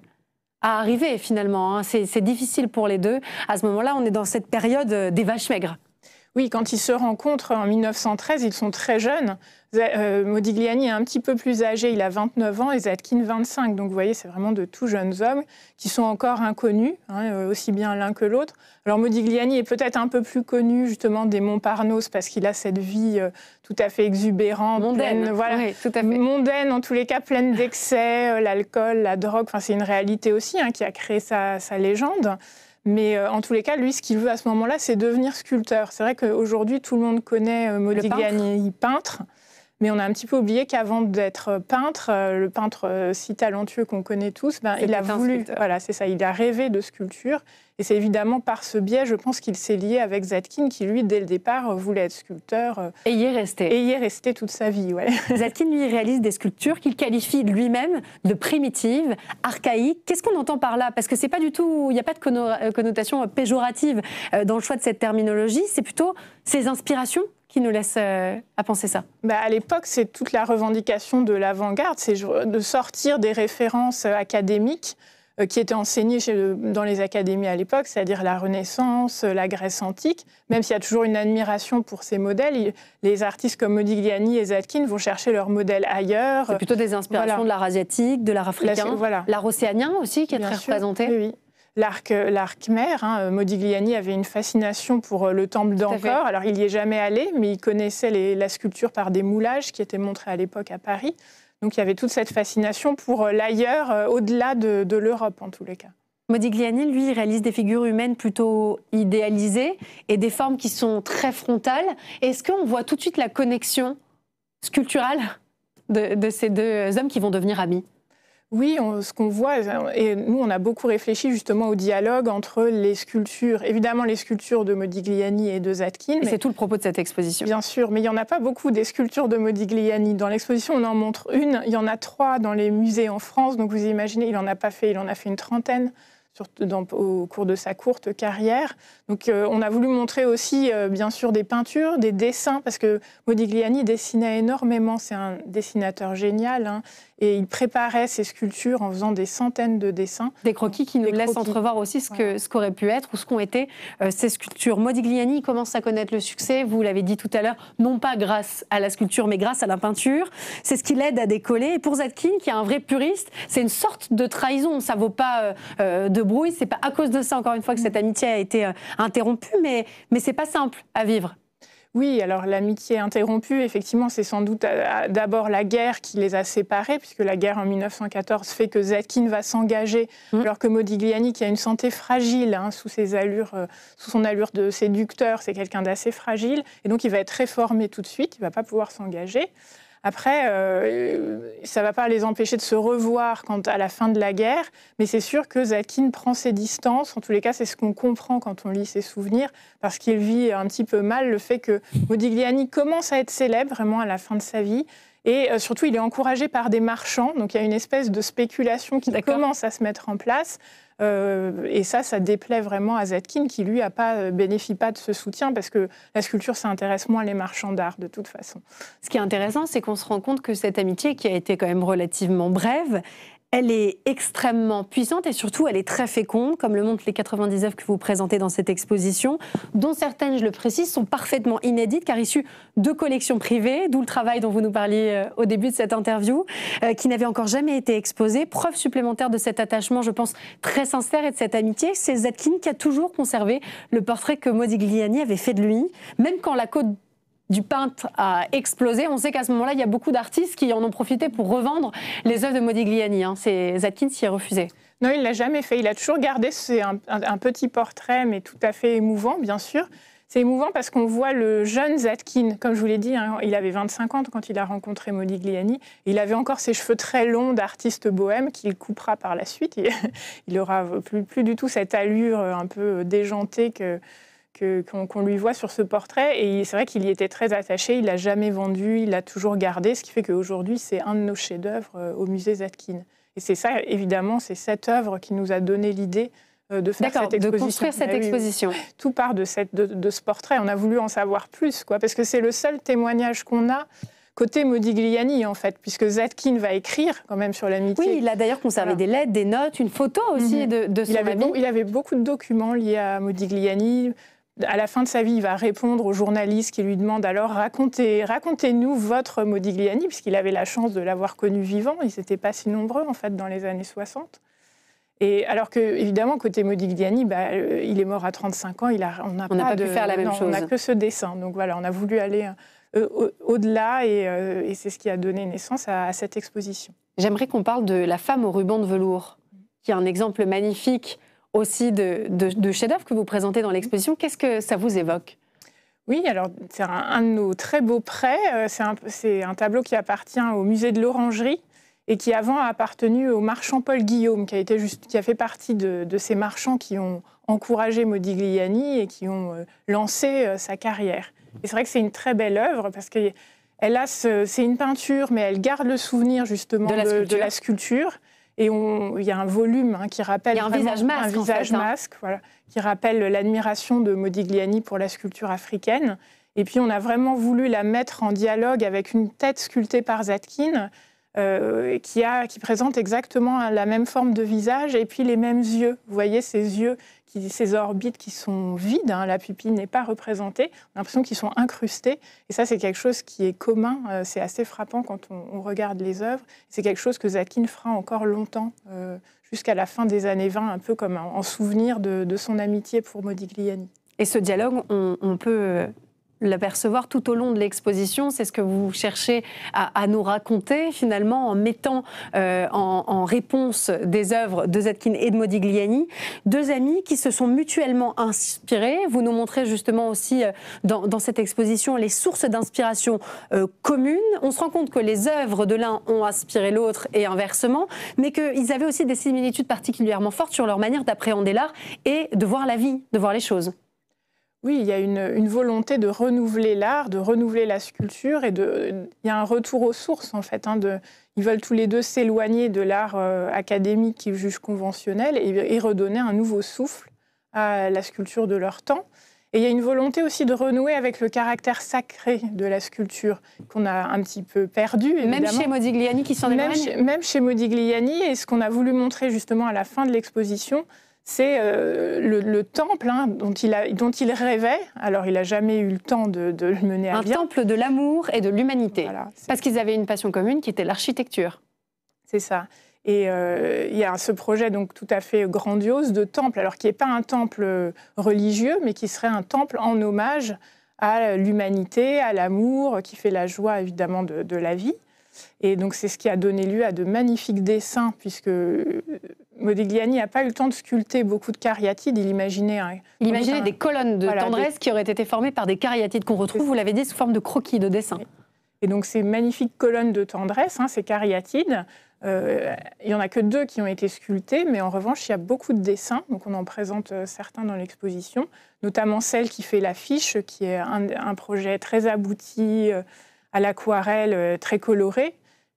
arriver finalement. C'est difficile pour les deux. À ce moment-là, on est dans cette période des vaches maigres. Oui, quand ils se rencontrent en 1913, ils sont très jeunes. Modigliani est un petit peu plus âgé, il a 29 ans, et Zadkine 25. Donc vous voyez, c'est vraiment de tout jeunes hommes qui sont encore inconnus, aussi bien l'un que l'autre. Alors Modigliani est peut-être un peu plus connu justement des Montparnasse parce qu'il a cette vie tout à fait exubérante, mondaine, oui, tout à fait. Mondaine en tous les cas, pleine d'excès, l'alcool, la drogue. Enfin, c'est une réalité aussi qui a créé sa légende. Mais en tous les cas, lui, ce qu'il veut à ce moment-là, c'est devenir sculpteur. C'est vrai qu'aujourd'hui, tout le monde connaît Modigliani peintre, mais on a un petit peu oublié qu'avant d'être peintre, le peintre si talentueux qu'on connaît tous, il a voulu, voilà, c'est ça, il a rêvé de sculpture. Et c'est évidemment par ce biais, je pense qu'il s'est lié avec Zadkine, qui lui, dès le départ, voulait être sculpteur. Et y est resté. Et y est resté toute sa vie, ouais. Zadkine, lui, réalise des sculptures qu'il qualifie lui-même de primitives, archaïques. Qu'est-ce qu'on entend par là? Parce que c'est pas du tout, il n'y a pas de connotation péjorative dans le choix de cette terminologie. C'est plutôt ses inspirations qui nous laissent à penser ça. À l'époque, c'est toute la revendication de l'avant-garde, c'est de sortir des références académiques qui étaient enseignées dans les académies à l'époque, c'est-à-dire la Renaissance, la Grèce antique. Même s'il y a toujours une admiration pour ces modèles, les artistes comme Modigliani et Zadkine vont chercher leurs modèles ailleurs. C'est plutôt des inspirations de l'art asiatique, de l'art africain, l'art océanien aussi qui est très représenté. Oui. L'arc khmer, Modigliani avait une fascination pour le temple d'Angkor. Alors, il n'y est jamais allé, mais il connaissait la sculpture par des moulages qui étaient montrés à l'époque à Paris. Donc, il y avait toute cette fascination pour l'ailleurs, au-delà de l'Europe, en tous les cas. Modigliani, lui, réalise des figures humaines plutôt idéalisées et des formes qui sont très frontales. Est-ce qu'on voit tout de suite la connexion sculpturale de ces deux hommes qui vont devenir amis ? Oui, ce qu'on voit, et nous on a beaucoup réfléchi justement au dialogue entre les sculptures, évidemment les sculptures de Modigliani et de Zadkine. Et c'est tout le propos de cette exposition. Bien sûr, mais il n'y en a pas beaucoup des sculptures de Modigliani. Dans l'exposition, on en montre une, il y en a 3 dans les musées en France, donc vous imaginez, il en a fait une trentaine au cours de sa courte carrière. Donc on a voulu montrer aussi, bien sûr, des peintures, des dessins, parce que Modigliani dessinait énormément, c'est un dessinateur génial, Et il préparait ses sculptures en faisant des centaines de dessins. Des croquis qui nous laissent entrevoir aussi ce qu'auraient pu être ou ce qu'ont été ces sculptures. Modigliani commence à connaître le succès, vous l'avez dit tout à l'heure, non pas grâce à la sculpture, mais grâce à la peinture. C'est ce qui l'aide à décoller. Et pour Zadkine, qui est un vrai puriste, c'est une sorte de trahison. Ça ne vaut pas de brouille. Ce n'est pas à cause de ça, encore une fois, que cette amitié a été interrompue, mais ce n'est pas simple à vivre. Oui, alors l'amitié interrompue, effectivement, c'est sans doute d'abord la guerre qui les a séparés, puisque la guerre en 1914 fait que Zadkine va s'engager, alors que Modigliani, qui a une santé fragile, sous son allure de séducteur, c'est quelqu'un d'assez fragile, et donc il va être réformé tout de suite, il ne va pas pouvoir s'engager. Après, ça ne va pas les empêcher de se revoir à la fin de la guerre, mais c'est sûr que Zadkine prend ses distances. En tous les cas, c'est ce qu'on comprend quand on lit ses souvenirs, parce qu'il vit un petit peu mal le fait que Modigliani commence à être célèbre vraiment à la fin de sa vie. Et surtout, il est encouragé par des marchands. Donc, il y a une espèce de spéculation qui commence à se mettre en place. Et ça déplaît vraiment à Zadkine, qui, lui, bénéficie pas de ce soutien, parce que la sculpture, ça intéresse moins les marchands d'art, de toute façon. Ce qui est intéressant, c'est qu'on se rend compte que cette amitié, qui a été quand même relativement brève, elle est extrêmement puissante et surtout, elle est très féconde, comme le montrent les 90 œuvres que vous présentez dans cette exposition, dont certaines, je le précise, sont parfaitement inédites, car issues de collections privées, d'où le travail dont vous nous parliez au début de cette interview, qui n'avait encore jamais été exposé. Preuve supplémentaire de cet attachement, je pense, très sincère et de cette amitié, c'est Zadkine qui a toujours conservé le portrait que Modigliani avait fait de lui, même quand la côte du peintre a explosé. On sait qu'à ce moment-là, il y a beaucoup d'artistes qui en ont profité pour revendre les œuvres de Modigliani. C'est Zadkine s'y est refusé. Non, il ne l'a jamais fait. Il a toujours gardé un petit portrait, mais tout à fait émouvant, bien sûr. C'est émouvant parce qu'on voit le jeune Zadkine. Comme je vous l'ai dit, il avait 25 ans quand il a rencontré Modigliani. Il avait encore ses cheveux très longs d'artiste bohème qu'il coupera par la suite. Il n'aura plus du tout cette allure un peu déjantée qu'on lui voit sur ce portrait. Et c'est vrai qu'il y était très attaché, il ne l'a jamais vendu, il l'a toujours gardé, ce qui fait qu'aujourd'hui, c'est un de nos chefs-d'œuvre au musée Zadkine. Et c'est ça, évidemment, c'est cette œuvre qui nous a donné l'idée de faire cette exposition. De construire cette exposition. Oui. Tout part de ce portrait. On a voulu en savoir plus, parce que c'est le seul témoignage qu'on a côté Modigliani, en fait, puisque Zadkine va écrire quand même sur l'amitié. Oui, il a d'ailleurs conservé des lettres, des notes, une photo aussi de son ami. Il avait beaucoup de documents liés à Modigliani. À la fin de sa vie, il va répondre aux journalistes qui lui demandent alors racontez-nous votre Modigliani, puisqu'il avait la chance de l'avoir connu vivant. Ils n'étaient pas si nombreux en fait dans les années 60. Et alors que évidemment côté Modigliani, il est mort à 35 ans. On n'a pas pu faire la même chose. On n'a que ce dessin. Donc voilà, on a voulu aller au-delà et c'est ce qui a donné naissance à cette exposition. J'aimerais qu'on parle de La femme au ruban de velours, qui est un exemple magnifique aussi de chefs-d'œuvre que vous présentez dans l'exposition. Qu'est-ce que ça vous évoque ? Oui, alors c'est un de nos très beaux prêts. C'est un tableau qui appartient au musée de l'Orangerie et qui avant a appartenu au marchand Paul Guillaume, qui a fait partie de ces marchands qui ont encouragé Modigliani et qui ont lancé sa carrière. Et c'est vrai que c'est une très belle œuvre parce que c'est une peinture, mais elle garde le souvenir justement de la sculpture. Et il y a un volume qui rappelle... Il y a un visage masque, voilà, qui rappelle l'admiration de Modigliani pour la sculpture africaine. Et puis, on a vraiment voulu la mettre en dialogue avec une tête sculptée par Zadkine, qui présente exactement la même forme de visage et puis les mêmes yeux. Vous voyez ces yeux, ces orbites qui sont vides, la pupille n'est pas représentée, on a l'impression qu'ils sont incrustés. Et ça, c'est quelque chose qui est commun, c'est assez frappant quand on regarde les œuvres. C'est quelque chose que Zadkine fera encore longtemps, jusqu'à la fin des années 20, un peu comme en souvenir de son amitié pour Modigliani. Et ce dialogue, on peut l'apercevoir tout au long de l'exposition. C'est ce que vous cherchez à nous raconter, finalement, en mettant en réponse des œuvres de Zadkine et de Modigliani, deux amis qui se sont mutuellement inspirés. Vous nous montrez justement aussi dans cette exposition les sources d'inspiration communes. On se rend compte que les œuvres de l'un ont inspiré l'autre et inversement, mais qu'ils avaient aussi des similitudes particulièrement fortes sur leur manière d'appréhender l'art et de voir la vie, de voir les choses. Oui, il y a une volonté de renouveler l'art, de renouveler la sculpture, et il y a un retour aux sources, en fait. Ils veulent tous les deux s'éloigner de l'art académique qu'ils jugent conventionnel et redonner un nouveau souffle à la sculpture de leur temps. Et il y a une volonté aussi de renouer avec le caractère sacré de la sculpture, qu'on a un petit peu perdu, évidemment. Même chez Modigliani qui s'en éloigne. Même chez Modigliani, et ce qu'on a voulu montrer justement à la fin de l'exposition, c'est le temple dont il rêvait. Alors, il n'a jamais eu le temps de le mener à bien. Un temple de l'amour et de l'humanité. Voilà, parce qu'ils avaient une passion commune qui était l'architecture. C'est ça. Et il y a ce projet donc tout à fait grandiose de temple, alors qui n'est pas un temple religieux, mais qui serait un temple en hommage à l'humanité, à l'amour, qui fait la joie évidemment de la vie. Et donc c'est ce qui a donné lieu à de magnifiques dessins, puisque Modigliani n'a pas eu le temps de sculpter beaucoup de cariatides. Il imaginait des colonnes de tendresse qui auraient été formées par des cariatides qu'on retrouve, vous l'avez dit, sous forme de croquis, de dessins. Et donc ces magnifiques colonnes de tendresse, ces cariatides, il n'y en a que 2 qui ont été sculptés, mais en revanche, il y a beaucoup de dessins. Donc on en présente certains dans l'exposition, notamment celle qui fait l'affiche, qui est un projet très abouti, à l'aquarelle, très coloré.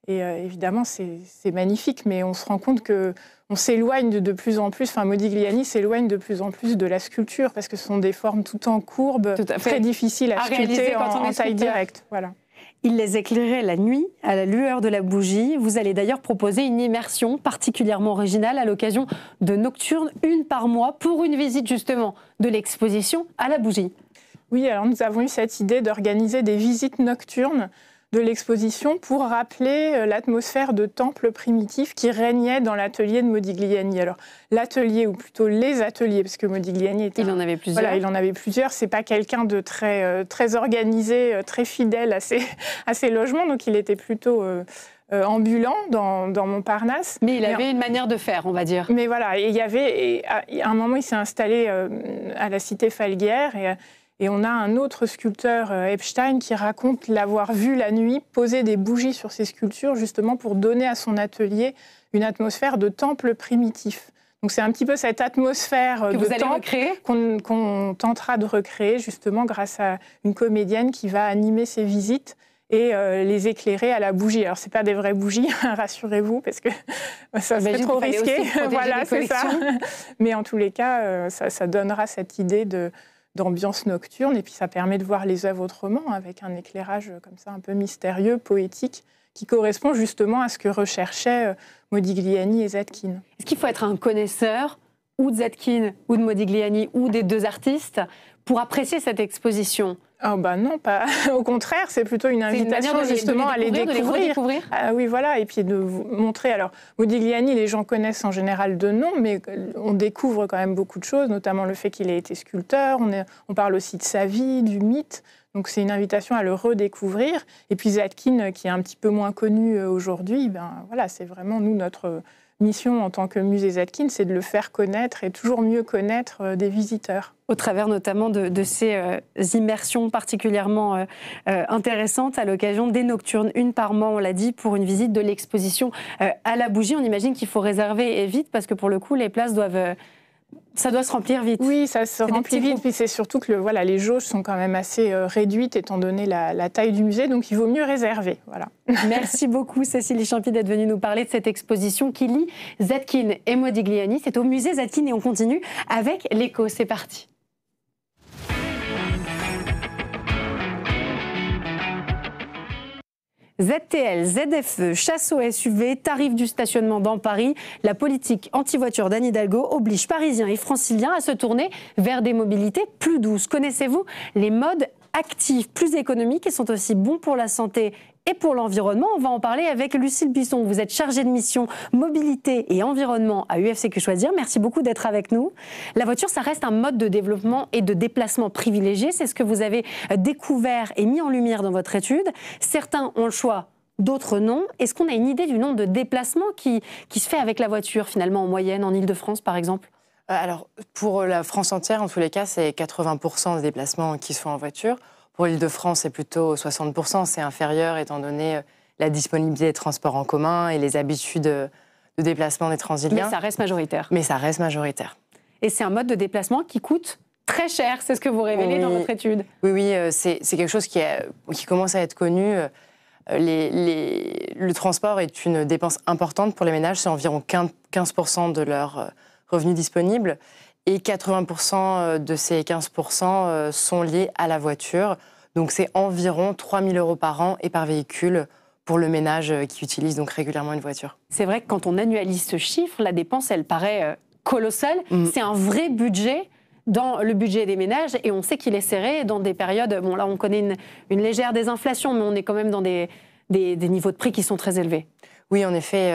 Et évidemment, c'est magnifique, mais on se rend compte qu'on s'éloigne de plus en plus, Modigliani s'éloigne de plus en plus de la sculpture, parce que ce sont des formes tout en courbe, très difficiles à sculpter en taille directe. Voilà. Il les éclairait la nuit, à la lueur de la bougie. Vous allez d'ailleurs proposer une immersion particulièrement originale à l'occasion de Nocturnes, 1 par mois, pour une visite justement de l'exposition à la bougie. Oui, alors nous avons eu cette idée d'organiser des visites nocturnes de l'exposition pour rappeler l'atmosphère de temple primitif qui régnait dans l'atelier de Modigliani. Alors l'atelier, ou plutôt les ateliers, parce que Modigliani était... Il en avait plusieurs. Voilà, il en avait plusieurs. C'est pas quelqu'un de très organisé, très fidèle à ses logements, donc il était plutôt ambulant dans Montparnasse. Mais il avait une manière de faire, on va dire. Mais voilà, et à un moment, il s'est installé à la cité Falguière, et on a un autre sculpteur, Epstein, qui raconte l'avoir vu la nuit poser des bougies sur ses sculptures, justement pour donner à son atelier une atmosphère de temple primitif. Donc c'est un petit peu cette atmosphère de temple qu'on tentera de recréer, justement grâce à une comédienne qui va animer ses visites et les éclairer à la bougie. Alors, ce n'est pas des vraies bougies, rassurez-vous, parce que ça serait trop risqué. Voilà, c'est ça. Mais en tous les cas, ça donnera cette idée d'ambiance nocturne, et puis ça permet de voir les œuvres autrement, avec un éclairage comme ça un peu mystérieux, poétique, qui correspond justement à ce que recherchaient Modigliani et Zadkine. Est-ce qu'il faut être un connaisseur ou de Zadkine ou de Modigliani ou des 2 artistes pour apprécier cette exposition ? Oh bah non, pas. Au contraire, c'est plutôt une invitation justement à les découvrir. Ah oui, voilà, et puis de vous montrer. Alors, Modigliani, les gens connaissent en général de nom, mais on découvre quand même beaucoup de choses, notamment le fait qu'il ait été sculpteur. On parle aussi de sa vie, du mythe. Donc c'est une invitation à le redécouvrir. Et puis Zadkine, qui est un petit peu moins connu aujourd'hui, voilà, c'est vraiment notre mission en tant que musée Zadkine, c'est de le faire connaître et toujours mieux connaître des visiteurs. Au travers notamment de ces immersions particulièrement intéressantes à l'occasion des Nocturnes, 1 par mois, on l'a dit, pour une visite de l'exposition à la bougie. On imagine qu'il faut réserver vite parce que pour le coup, les places ça doit se remplir vite. Oui, ça se remplit vite. Puis c'est surtout que les jauges sont quand même assez réduites étant donné la taille du musée, donc il vaut mieux réserver. Voilà. Merci beaucoup Cécilie Champy d'être venue nous parler de cette exposition qui lie Zadkine et Modigliani. C'est au musée Zadkine et on continue avec l'écho. C'est parti. ZTL, ZFE, chasse aux SUV, tarif du stationnement dans Paris. La politique anti-voiture d'Anne Hidalgo oblige Parisiens et Franciliens à se tourner vers des mobilités plus douces. Connaissez-vous les modes actifs, plus économiques et sont aussi bons pour la santé et pour l'environnement? On va en parler avec Lucille Buisson. Vous êtes chargée de mission mobilité et environnement à UFC Que Choisir. Merci beaucoup d'être avec nous. La voiture, ça reste un mode de développement et de déplacement privilégié. C'est ce que vous avez découvert et mis en lumière dans votre étude. Certains ont le choix, d'autres non. Est-ce qu'on a une idée du nombre de déplacements qui se fait avec la voiture, finalement, en moyenne, en Ile-de-France, par exemple? Alors, pour la France entière, en tous les cas, c'est 80% des déplacements qui se font en voiture. Pour l'Île-de-France, c'est plutôt 60%. C'est inférieur étant donné la disponibilité des transports en commun et les habitudes de déplacement des Transiliens. Mais ça reste majoritaire. Mais ça reste majoritaire. Et c'est un mode de déplacement qui coûte très cher. C'est ce que vous révélez dans votre étude. Oui, c'est quelque chose qui commence à être connu. Le transport est une dépense importante pour les ménages. C'est environ 15% de leurs revenus disponibles. Et 80% de ces 15% sont liés à la voiture. Donc c'est environ 3 000 € par an et par véhicule pour le ménage qui utilise donc régulièrement une voiture. C'est vrai que quand on annualise ce chiffre, la dépense, elle paraît colossale. C'est un vrai budget dans le budget des ménages et on sait qu'il est serré dans des périodes... Bon, là, on connaît une légère désinflation, mais on est quand même dans des niveaux de prix qui sont très élevés. Oui, en effet,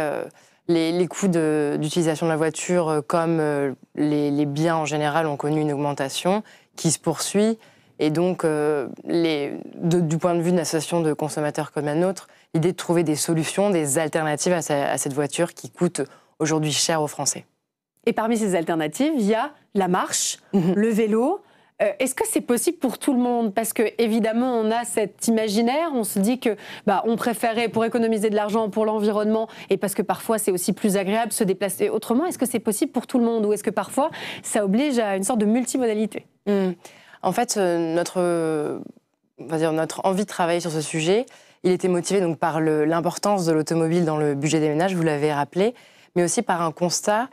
les coûts d'utilisation de la voiture, comme les biens en général, ont connu une augmentation qui se poursuit. Et donc, du point de vue d'une association de consommateurs comme la nôtre, l'idée de trouver des solutions, des alternatives à cette voiture qui coûte aujourd'hui cher aux Français. Et parmi ces alternatives, il y a la marche, le vélo. Est-ce que c'est possible pour tout le monde? Parce que évidemment, on a cet imaginaire, on se dit que on préférait pour économiser de l'argent pour l'environnement et parce que parfois c'est aussi plus agréable de se déplacer autrement. Est-ce que c'est possible pour tout le monde ou est-ce que parfois ça oblige à une sorte de multimodalité? En fait, notre envie de travailler sur ce sujet, il était motivé donc par l'importance de l'automobile dans le budget des ménages, vous l'avez rappelé, mais aussi par un constat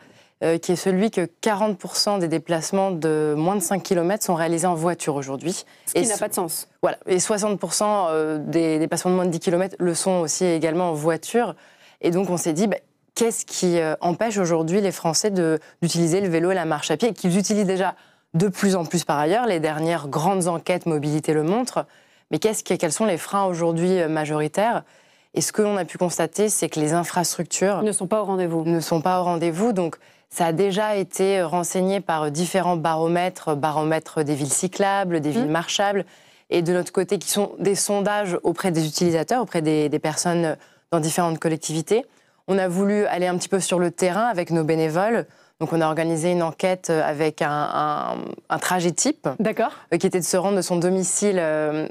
qui est celui que 40% des déplacements de moins de 5 km sont réalisés en voiture aujourd'hui. Ce qui n'a pas de sens. Voilà. Et 60% des déplacements de moins de 10 km le sont aussi également en voiture. Et donc on s'est dit, qu'est-ce qui empêche aujourd'hui les Français d'utiliser le vélo et la marche à pied, qu'ils utilisent déjà de plus en plus par ailleurs. Les dernières grandes enquêtes mobilité le montrent. Mais quels sont les freins aujourd'hui majoritaires? Et ce que l'on a pu constater, c'est que les infrastructures ne sont pas au rendez-vous. Donc, ça a déjà été renseigné par différents baromètres des villes cyclables, des villes marchables, et de notre côté, qui sont des sondages auprès des utilisateurs, auprès des personnes dans différentes collectivités. On a voulu aller un petit peu sur le terrain avec nos bénévoles. Donc, on a organisé une enquête avec un trajet type. D'accord. Qui était de se rendre de son domicile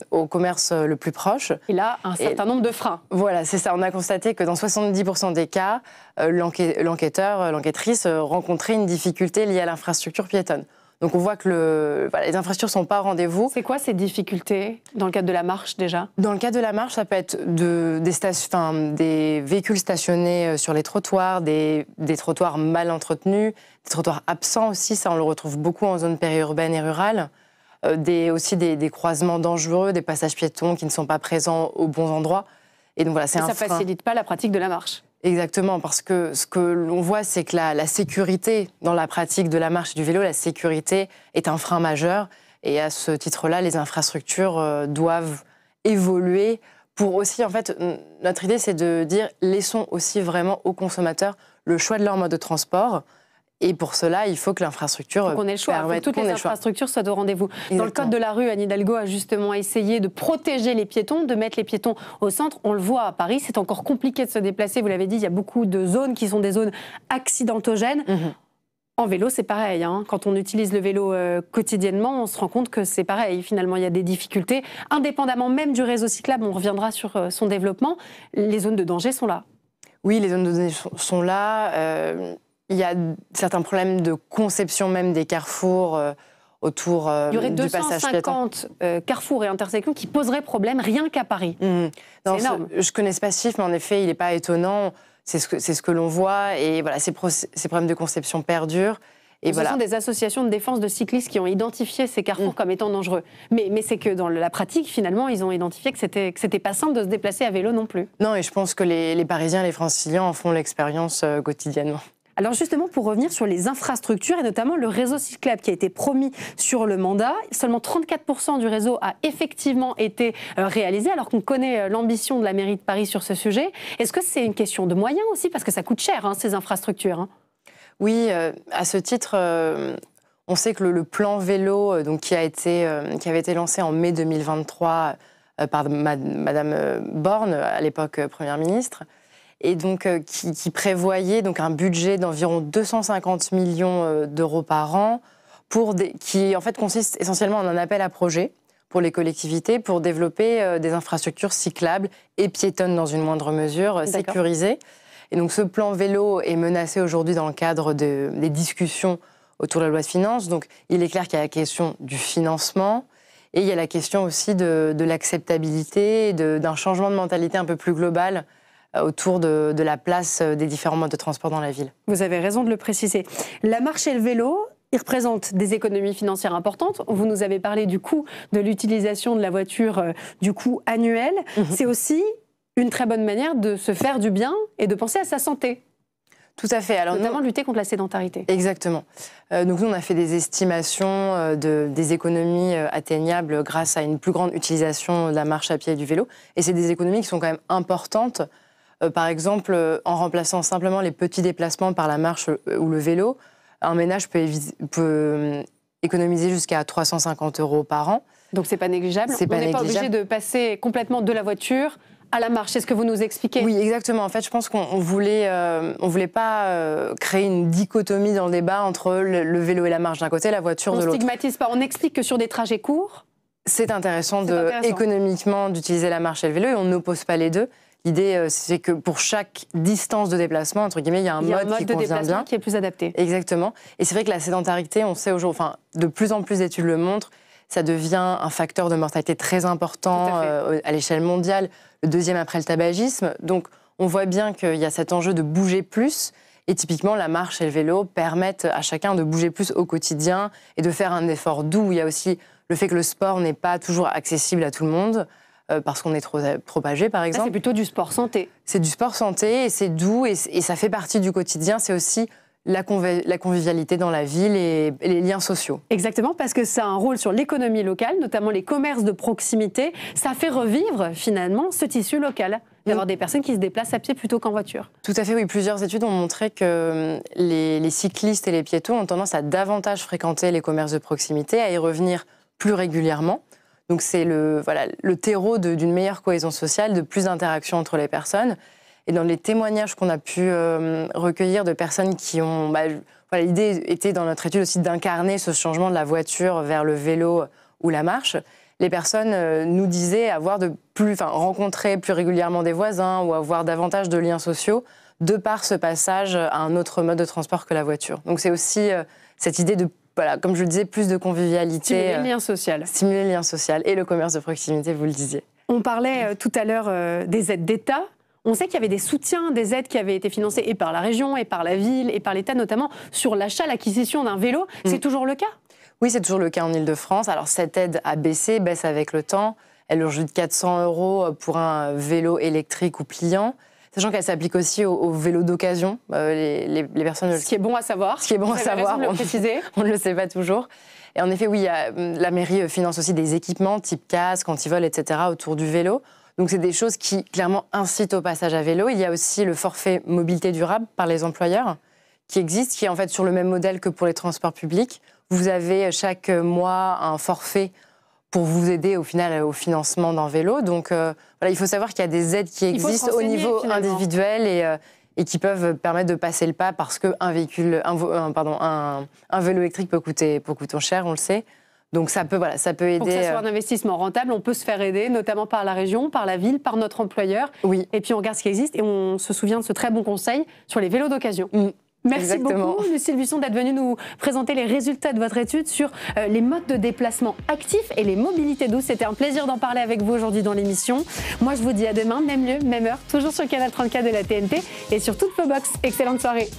au commerce le plus proche. Il a un certain nombre de freins. Voilà, c'est ça. On a constaté que dans 70% des cas, l'enquêtrice rencontrait une difficulté liée à l'infrastructure piétonne. Donc on voit que les infrastructures ne sont pas au rendez-vous. C'est quoi ces difficultés dans le cadre de la marche déjà? Dans le cadre de la marche, ça peut être des véhicules stationnés sur les trottoirs, des trottoirs mal entretenus, des trottoirs absents aussi, ça on le retrouve beaucoup en zone périurbaine et rurale. Aussi des croisements dangereux, des passages piétons qui ne sont pas présents aux bons endroits. Et donc voilà, c'est un frein. Ça ne facilite pas la pratique de la marche. Exactement, parce que ce que l'on voit, c'est que la sécurité dans la pratique de la marche et du vélo, la sécurité est un frein majeur. Et à ce titre-là, les infrastructures doivent évoluer pour aussi, en fait, notre idée, c'est de dire, laissons aussi vraiment aux consommateurs le choix de leur mode de transport. Et pour cela, il faut que l'infrastructure permette... qu'on ait le choix, que toutes les infrastructures soient au rendez-vous. Exactement. Dans le code de la rue, Anne Hidalgo a justement essayé de protéger les piétons, de mettre les piétons au centre. On le voit à Paris, c'est encore compliqué de se déplacer. Vous l'avez dit, il y a beaucoup de zones qui sont des zones accidentogènes. En vélo, c'est pareil. Quand on utilise le vélo quotidiennement, on se rend compte que c'est pareil. Finalement, il y a des difficultés. Indépendamment même du réseau cyclable, on reviendra sur son développement, les zones de danger sont là. Oui, les zones de danger sont là. Il y a certains problèmes de conception même des carrefours autour du passage piéton. Il y aurait 250 carrefours et intersections qui poseraient problème rien qu'à Paris. C'est énorme. Je connais ce chiffre, mais en effet, il n'est pas étonnant. C'est ce que l'on voit. Et voilà, ces problèmes de conception perdurent. Et ce sont des associations de défense de cyclistes qui ont identifié ces carrefours comme étant dangereux. Mais c'est que dans la pratique, finalement, ils ont identifié que c'était pas simple de se déplacer à vélo non plus. Non, et je pense que les Parisiens, les Franciliens en font l'expérience quotidiennement. Alors justement, pour revenir sur les infrastructures et notamment le réseau cyclable qui a été promis sur le mandat, seulement 34% du réseau a effectivement été réalisé, alors qu'on connaît l'ambition de la mairie de Paris sur ce sujet. Est-ce que c'est une question de moyens aussi? Parce que ça coûte cher, ces infrastructures. Oui, à ce titre, on sait que le plan vélo qui avait été lancé en mai 2023 par Madame Borne, à l'époque Première ministre, et donc qui prévoyait donc un budget d'environ 250 millions d'euros par an, qui en fait consiste essentiellement en un appel à projet pour les collectivités pour développer des infrastructures cyclables et piétonnes dans une moindre mesure, sécurisées. Et donc ce plan vélo est menacé aujourd'hui dans le cadre des discussions autour de la loi de finances. Donc il est clair qu'il y a la question du financement et il y a la question aussi de l'acceptabilité, d'un changement de mentalité un peu plus global autour de la place des différents modes de transport dans la ville. Vous avez raison de le préciser. La marche et le vélo, il représente des économies financières importantes. Vous nous avez parlé du coût de l'utilisation de la voiture, du coût annuel. C'est aussi une très bonne manière de se faire du bien et de penser à sa santé. Tout à fait. Alors, notamment lutter contre la sédentarité. Exactement. Donc nous, on a fait des estimations des économies atteignables grâce à une plus grande utilisation de la marche à pied et du vélo. Et c'est des économies qui sont quand même importantes. Par exemple, en remplaçant simplement les petits déplacements par la marche ou le vélo, un ménage peut économiser jusqu'à 350 € par an. Donc c'est pas négligeable. On n'est pas obligé de passer complètement de la voiture à la marche, c'est ce que vous nous expliquez. Oui, exactement. En fait, je pense qu'on voulait pas créer une dichotomie dans le débat entre le vélo et la marche d'un côté, la voiture de l'autre. On stigmatise pas, on explique que sur des trajets courts... C'est intéressant économiquement d'utiliser la marche et le vélo, et on n'oppose pas les deux. L'idée, c'est que pour chaque distance de déplacement, entre guillemets, il y a un mode qui convient bien, qui est plus adapté. Exactement. Et c'est vrai que la sédentarité, on sait aujourd'hui, enfin, de plus en plus d'études le montrent, ça devient un facteur de mortalité très important à l'échelle mondiale, le deuxième après le tabagisme. Donc, on voit bien qu'il y a cet enjeu de bouger plus. Et typiquement, la marche et le vélo permettent à chacun de bouger plus au quotidien et de faire un effort doux. Il y a aussi le fait que le sport n'est pas toujours accessible à tout le monde, parce qu'on est trop âgé, par exemple. Là, c'est plutôt du sport santé. C'est du sport santé, et c'est doux, et ça fait partie du quotidien. C'est aussi la convivialité dans la ville et les liens sociaux. Exactement, parce que ça a un rôle sur l'économie locale, notamment les commerces de proximité. Ça fait revivre, finalement, ce tissu local, d'avoir des personnes qui se déplacent à pied plutôt qu'en voiture. Tout à fait, oui. Plusieurs études ont montré que les cyclistes et les piétons ont tendance à davantage fréquenter les commerces de proximité, à y revenir plus régulièrement. Donc c'est le terreau d'une meilleure cohésion sociale, de plus d'interactions entre les personnes. Et dans les témoignages qu'on a pu recueillir de personnes qui ont... l'idée était dans notre étude aussi d'incarner ce changement de la voiture vers le vélo ou la marche. Les personnes nous disaient rencontrer plus régulièrement des voisins ou avoir davantage de liens sociaux de par ce passage à un autre mode de transport que la voiture. Donc c'est aussi cette idée de, comme je le disais, plus de convivialité. Stimuler le lien social. Stimuler le lien social et le commerce de proximité, vous le disiez. On parlait tout à l'heure des aides d'État. On sait qu'il y avait des soutiens, des aides qui avaient été financées et par la région, et par la ville, et par l'État, notamment sur l'achat, l'acquisition d'un vélo. C'est toujours le cas ? Oui, c'est toujours le cas en Ile-de-France. Alors cette aide a baisse avec le temps. Elle ajoute de 400 € pour un vélo électrique ou pliant. Sachant qu'elle s'applique aussi aux vélos d'occasion. Les personnes... Ce qui est bon à savoir. Ce qui est bon à savoir, on ne le sait pas toujours. Et en effet, oui, la mairie finance aussi des équipements type casque, antivol, etc. autour du vélo. Donc c'est des choses qui clairement incitent au passage à vélo. Il y a aussi le forfait mobilité durable par les employeurs qui existe, qui est en fait sur le même modèle que pour les transports publics. Vous avez chaque mois un forfait pour vous aider au final au financement d'un vélo. Donc il faut savoir qu'il y a des aides qui existent au niveau individuel et qui peuvent permettre de passer le pas parce qu'un vélo électrique peut coûter cher, on le sait. Donc ça peut aider. Pour que ça soit un investissement rentable, on peut se faire aider, notamment par la région, par la ville, par notre employeur. Oui. Et puis on regarde ce qui existe et on se souvient de ce très bon conseil sur les vélos d'occasion. Merci beaucoup, Lucille Buisson, d'être venue nous présenter les résultats de votre étude sur les modes de déplacement actifs et les mobilités douces. C'était un plaisir d'en parler avec vous aujourd'hui dans l'émission. Moi, je vous dis à demain, même lieu, même heure, toujours sur le canal 34 de la TNT et sur toutes vos box. Excellente soirée.